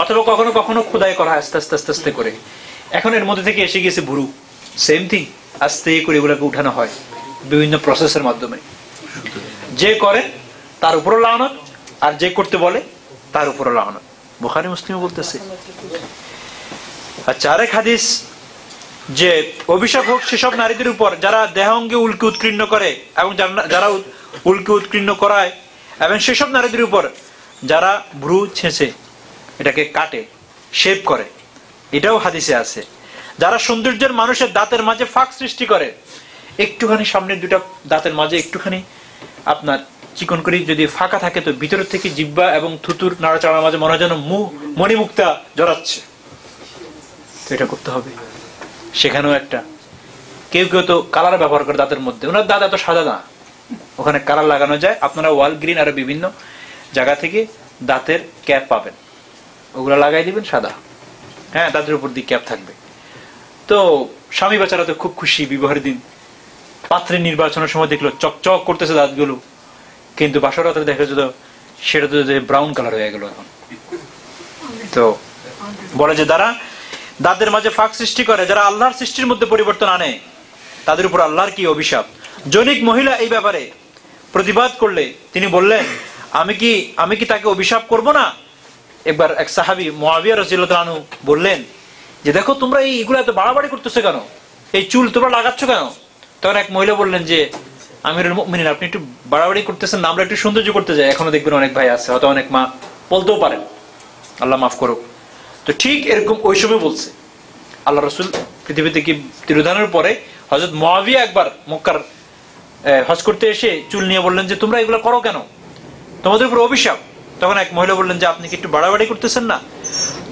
অথবা কখনো কখনো খোদাই করা আস্তে আস্তে আস্তে আস্তে করে। এখন এর মধ্যে থেকে এসে গেছে ভুরু, সেম থিং, আস্তে করে এগুলোকে উঠানো হয় বিভিন্ন প্রসেসের মাধ্যমে। যে করে তার উপরও লানত, আর যে করতে বলে তার উপরও লানত। বুখারী মুসলিম বলতেছে। আচ্ছা, আরেক হাদিস, যে অভিশাপ হোক সেসব নারীদের উপর যারা দেহাঙ্গে উল্কি উৎকীর্ণ করে এবং যারা উল্কি উৎকীর্ণ করায়, এবং সেসব নারীদের উপর যারা ভ্রু ছেঁচে এটাকে কাটে, শেভ করে, এটাও হাদিসে আছে। যারা সৌন্দর্যের মানুষের দাঁতের মাঝে ফাঁক সৃষ্টি করে, একটুখানি সামনের দুটা দাঁতের মাঝে একটুখানি আপনার চিকন করে যদি ফাঁকা থাকে, তো ভিতর থেকে জিহ্বা এবং থুতুর নাড়াচাড়ার মাঝে মনে হয় যেন মণিমুক্তা জড়াচ্ছে, তো এটা করতে হবে। সেখানেও একটা, কেউ কেউ তো কালার ব্যবহার করে দাঁতের মধ্যে, ওনার দাঁত এত সাদা না, ওখানে কালার লাগানো যায়। আপনারা ওয়াল গ্রিন আর বিভিন্ন জায়গা থেকে দাঁতের ক্যাপ পাবেন, ওগুলা লাগাই দিবেন, সাদা, হ্যাঁ, দাঁতের উপর দিয়ে ক্যাপ থাকবে। তো স্বামী বেচারা তো খুব খুশি, বিবাহের দিন পাত্রের নির্বাচনের সময় দেখলো চকচক করতেছে দাঁতগুলো, কিন্তু বাসর রাতে দেখা যেত সেটা তো ব্রাউন কালার হয়ে গেল এখন। তো বলে যে যারা দাঁতের মাঝে ফাঁক সৃষ্টি করে, যারা আল্লাহর সৃষ্টির মধ্যে পরিবর্তন আনে, তাদের উপর আল্লাহর কি অভিশাপ। জনৈক মহিলা এই ব্যাপারে প্রতিবাদ করলে তিনি বললেন, আমি কি তাকে অভিশাপ করব না? একবার এক সাহাবী মুআবিয়া রাদিয়াল্লাহু আনহু বললেন যে দেখো তোমরা এইগুলো এত বাড়াবাড়ি করতেছো কেন, এই চুল তোমরা লাগাচ্ছ কেন? তখন এক মহিলা বললেন যে আমিরুল মুমিনিন, আপনি একটু বাড়াবাড়ি করতেছেন না, আমরা একটু সৌন্দর্য করতে যাই। এখনো দেখবেন অনেক ভাই আছে, হয়তো অনেক মা বলতেও পারেন, আল্লাহ মাফ করুক। তো ঠিক এরকম ওই সময় বলছে আল্লাহ রাসূল পৃথিবী থেকে তিরোধানের পরে হযরত মুআবিয়া একবার মক্কার হজ করতে এসে চুল নিয়ে বললেন যে তোমরা এগুলো করো কেন, তোমাদের উপর অভিশাপ। তখন এক মহিলা বললেন যে আপনি কি একটু বাড়াবাড়ি করতেছেন না?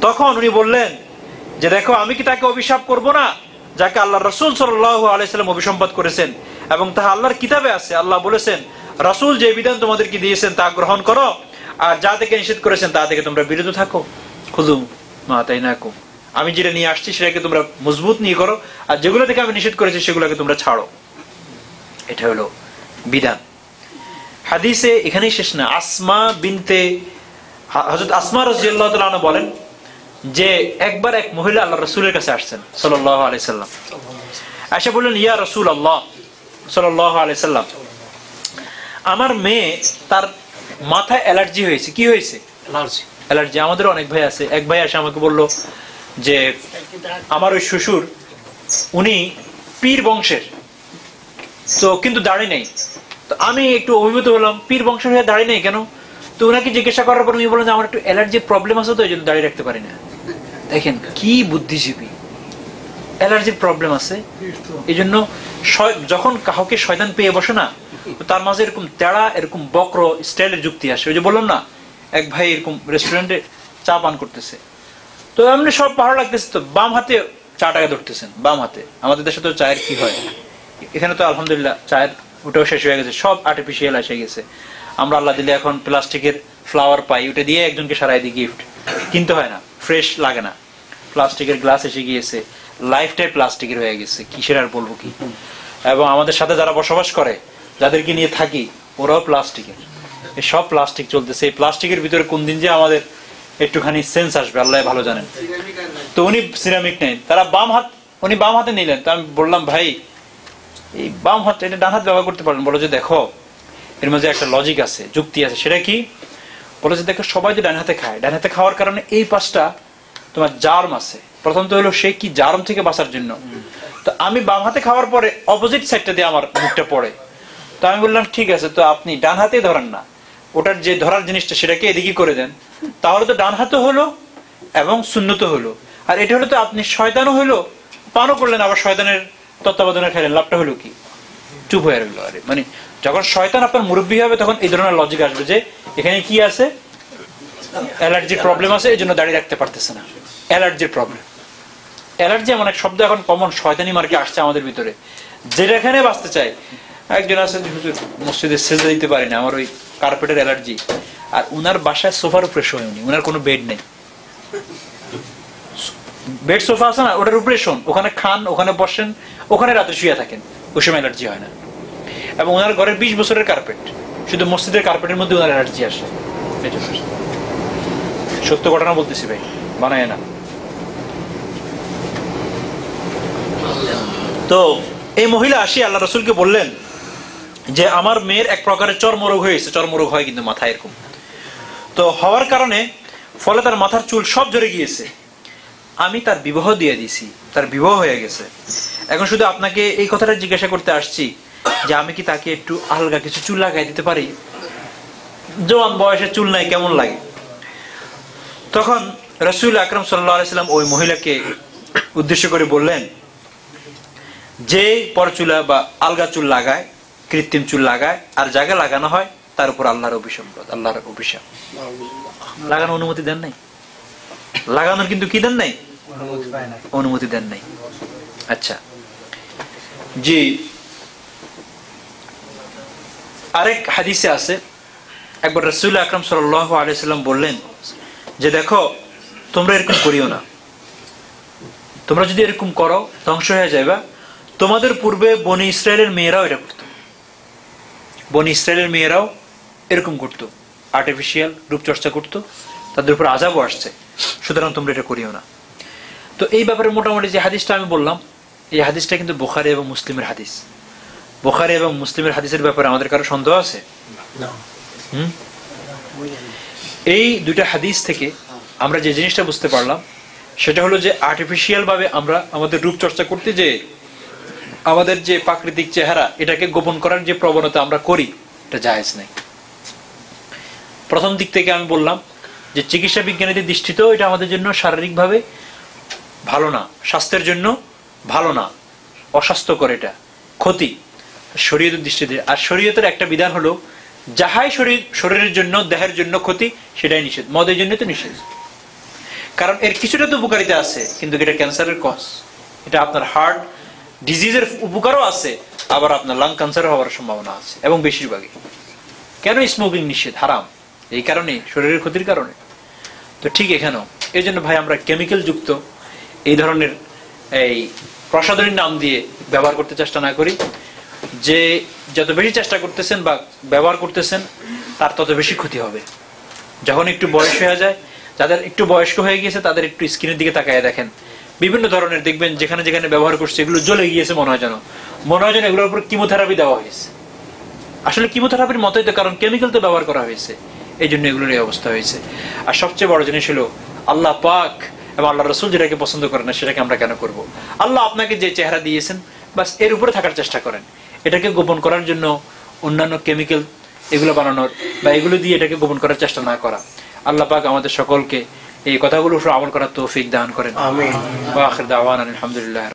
তখন উনি বললেন যে দেখো, আমি কি তাকে অভিশাপ করব না যাকে আল্লাহ রাসূল সাল্লাল্লাহু আলাইহি সাল্লাম অভিসম্পাদ করেছেন, এবং তাহা আল্লাহর কিতাবে আছে। আল্লাহ বলেছেন, রাসূল যে বিধান তোমাদেরকে দিয়েছেন তা গ্রহণ করো, আর যা থেকে নিষেধ করেছেন তা থেকে তোমরা বিরত থাকো। খুযু মা আতাইনাকুম, আমি যেটা নিয়ে আসছি সেটাকে তোমরা মজবুত নিয়ে করো, আর যেগুলো থেকে আমি নিষেধ করেছি সেগুলোকে তোমরা ছাড়ো। এটা হলো বিধান। হাদিসে এখানেই শেষ না। হযরত আসমা রাদিয়াল্লাহু তাআলা আনহা বলেন যে একবার এক মহিলা আল্লাহ রাসূলের কাছে আসছেন সাল্লাল্লাহু আলাইহি সাল্লাম। আয়েশা বললেন, ইয়া রাসূলুল্লাহ সাল্লাল্লাহু আলাইহি সাল্লাম, আমার মেয়ে, তার মাথায় অ্যালার্জি হয়েছে। কি হয়েছে? অ্যালার্জি আমাদের অনেক ভাই আছে। এক ভাই আসে আমাকে বলল যে আমার ওই শ্বশুর উনি পীর বংশের, তো কিন্তু দাড়ি নেই। তো আমি একটু অভিভূত হলাম, পীর বংশের হয়ে দাড়ি নেই কেন? তো ওনাকে জিজ্ঞাসা করার পর উনি বললেন যে আমার একটু অ্যালার্জির প্রবলেম আছে, তো এই জন্য দাড়ি রাখতে পারি না। দেখেন কি বুদ্ধিজীবী, অ্যালার্জির প্রবলেম আছে এই জন্য যখন কাউকে শয়তান পেয়ে বসে না, তার মাঝে এরকম তেড়া এরকম বক্র স্টাইলের যুক্তি আসে। ওই যে বললাম না, এক ভাই এরকম রেস্টুরেন্টে চা পান করতেছে, তো এমনি সব ভালো লাগতেছে, তো বাম হাতে চা টাকা ধরতেছেন, বাম হাতে। আমাদের দেশে তো চায়ের কি হয়, এখানে তো আলহামদুলিল্লাহ চায়ের ওটাও শেষ হয়ে গেছে, সব আর্টিফিশিয়াল এসে গেছে। আমরা আল্লাহ দিলে এখন প্লাস্টিকের ফ্লাওয়ার পাই, ওটা দিয়ে একজনকে সারাই দিই গিফট, কিনতে হয় না, ফ্রেশ লাগে না। প্লাস্টিকের গ্লাস এসে গিয়েছে, লাইফটাই প্লাস্টিকের হয়ে গেছে, কিসের আর বলবো কি। এবং আমাদের সাথে যারা বসবাস করে, যাদেরকে নিয়ে থাকি, ওরাও প্লাস্টিকের, এই সব প্লাস্টিক চলতেছে। এই প্লাস্টিকের ভিতরে কোন দিন যে আমাদের একটুখানি সেন্স আসবে আল্লাহ ভালো জানেন। তো উনি সিরামিক নেই, তারা বাম হাত, উনি বাম হাতে নিলেন। তো আমি বললাম ভাই এই বাম হাত, এটা ডান হাত ব্যবহার করতে পারেন। বলো যে দেখো এর মধ্যে একটা লজিক আছে, যুক্তি আছে। সেটা কি? বলে যে দেখো সবাই যে ডান হাতে খায়, ডান হাতে খাওয়ার কারণে এই পাশটা তোমার জার্ম আছে। প্রথম তো হলো সে কি জার্ম থেকে বাঁচার জন্য। তো আমি বাম হাতে খাওয়ার পরে অপোজিট সাইডটা দিয়ে আমার মুখটা পড়ে। তো আমি বললাম ঠিক আছে, তো আপনি ডান হাতেই ধরেন না, ওটার যে ধরার জিনিসটা সেটাকে এদিকে করে দেন, তাহলে তো ডান হাতও হলো এবং সুন্নত হলো। আর এটা হলো তো আপনি শয়তানও হলো, পানও করলেন, আবার শয়তানের তত্ত্বাবধানে খাইলেন, লাভটা হলো কি? চুপ হয়ে গেল। আরে মানে যখন শয়তান আপনার মুরব্বী হবে তখন এই ধরনের লজিক আসবে যে এখানে কি আছে, অ্যালার্জির প্রবলেম আছে, এই জন্য দাঁড়িয়ে রাখতে পারতেছে না। অ্যালার্জির প্রবলেম, অ্যালার্জি এমন এক শব্দ এখন কমন শয়তানি মার্কে আসছে আমাদের ভিতরে, যেটা এখানে বাঁচতে চায়। একজন আছে হুজুর মসজিদে সেজদা দিতে পারি না, আমার ওই কার্পেটের অ্যালার্জি। আর উনার বাসায় সোফার উপরে শোয় উনি, উনার কোনো বেড নেই, বেড সোফা আছে না, ওটার উপরে শোন, ওখানে খান, ওখানে বসেন, ওখানে রাতে শুয়ে থাকেন, ওই সময় অ্যালার্জি হয় না। এবং ওনার ঘরের 20 বছরের কার্পেট, শুধু মসজিদের কার্পেটের মধ্যে ওনার অ্যালার্জি আসে। সত্য ঘটনা বলতেছি ভাই, বানায় না। তো এই মহিলা আসি আল্লাহ রসুলকে বললেন যে আমার মেয়ের এক প্রকারের চর্মরোগ হয়েছে। চর্মরোগ হয় কিন্তু মাথায় এরকম, তো হওয়ার কারণে ফলে তার মাথার চুল সব ঝরে গিয়েছে। আমি তার বিবাহ দিয়ে দিছি, তার বিবাহ হয়ে গেছে। এখন শুধু আপনাকে এই কথাটা জিজ্ঞাসা করতে আসছি যে আমি কি তাকে একটু আলগা কিছু চুল লাগাই দিতে পারি? জওয়ান বয়সে চুল নাই, কেমন লাগে? তখন রাসূল আকরাম সাল্লাল্লাহু আলাইহি সাল্লাম ওই মহিলাকে উদ্দেশ্য করে বললেন যে পরচুলা বা আলগা চুল লাগায়, কৃত্রিম চুল লাগায়, আর জায়গা লাগানো হয়, তার উপর আল্লাহর অভিশাপ, আল্লাহর অভিশাপ। লাগানোর অনুমতি দেন নাই, লাগানোর কিন্তু কি দেন নাই, অনুমতি দেন নাই। আচ্ছা জি, আরেক হাদিসে আছে, একবার রাসূল আকরাম সাল্লাল্লাহু আলাইহি সাল্লাম বললেন যে দেখো তোমরা এরকম করিও না, তোমরা যদি এরকম করো ধ্বংস হয়ে যাবে। তোমাদের পূর্বে বনি ইসরায়েলের মেয়েরাও এটা করতো, বনি ইসরায়েলের মেয়েরাও এরকম করতো, আর্টিফিশিয়াল রূপচর্চা করতো, তাদের উপর আযাবও আসছে, সুতরাং তোমরা এটা করিও না। তো এই ব্যাপারে মোটামুটি যে হাদিসটা আমি বললাম, এই হাদিসটা কিন্তু বুখারী এবং মুসলিমের হাদিস। বুখারী এবং মুসলিমের হাদিসের ব্যাপারে আমাদের কারো সন্দেহ আছে? এই দুইটা হাদিস থেকে আমরা যে জিনিসটা বুঝতে পারলাম সেটা হলো যে আর্টিফিশিয়াল ভাবে আমরা আমাদের রূপচর্চা করতে যে আমাদের যে প্রাকৃতিক চেহারা এটাকে গোপন করার যে প্রবণতা আমরা করি, এটা জায়েজ নাই। প্রথম দিক থেকে আমি বললাম যে চিকিৎসা বিজ্ঞানীদের দৃষ্টিতেও এটা আমাদের জন্য শারীরিকভাবে ভালো না, স্বাস্থ্যের জন্য ভালো না, অস্বাস্থ্যকর, এটা ক্ষতি শরীয়তের দৃষ্টিতে। আর শরীয়তের একটা বিধান হলো যাহাই শরীরের জন্য, দেহের জন্য ক্ষতি, সেটাই নিষেধ। মদের জন্য তো নিষেধ, কারণ এর কিছুটা তো উপকারিতা আছে, কিন্তু এটা ক্যান্সারের কজ, এটা আপনার হার্ট ডিজিজের উপকারও আছে, আবার আপনার লাং ক্যান্সার হওয়ার সম্ভাবনা আছে, এবং বেশিরভাগই। কেন স্মোকিং নিষেধ, হারাম, এই কারণে, শরীরের ক্ষতির কারণে। তো ঠিক এখানেও এই জন্য ভাই আমরা কেমিক্যাল যুক্ত এই ধরনের এই প্রসাধনীর নাম দিয়ে ব্যবহার করতে চেষ্টা না করি। যে যত বেশি চেষ্টা করতেছেন বা ব্যবহার করতেছেন তার তত বেশি ক্ষতি হবে। যখন একটু বয়স হয়ে যায়, যাদের একটু বয়স্ক হয়ে গিয়েছে তাদের একটু স্কিনের দিকে তাকায় দেখেন, বিভিন্ন ধরনের দেখবেন যেখানে যেখানে ব্যবহার করছে এগুলো জ্বলে গিয়েছে, মনে হয় যেন এগুলোর উপর কিমোথেরাপি দেওয়া হয়েছে। আসলে কিমোথেরাপির মতোই তো, কারণ কেমিক্যাল তো ব্যবহার করা হয়েছে। এই জন্য এগুলোর এই অবস্থা হয়েছে। আর সবচেয়ে বড় জিনিস হলো আল্লাহ পাক এবং আল্লাহ রসুল যেটাকে পছন্দ করেন না সেটাকে আমরা কেন করব? আল্লাহ আপনাকে যে চেহারা দিয়েছেন বাস এর উপরে থাকার চেষ্টা করেন। এটাকে গোপন করার জন্য অন্যান্য কেমিক্যাল এগুলো বানানোর বা এগুলো দিয়ে এটাকে গোপন করার চেষ্টা না করা। আল্লাহ পাক আমাদের সকলকে এই কথাগুলো আমল করার তৌফিক দান করেন। আমিন। ওয়া আখির দাওয়ানা আলহামদুলিল্লাহ।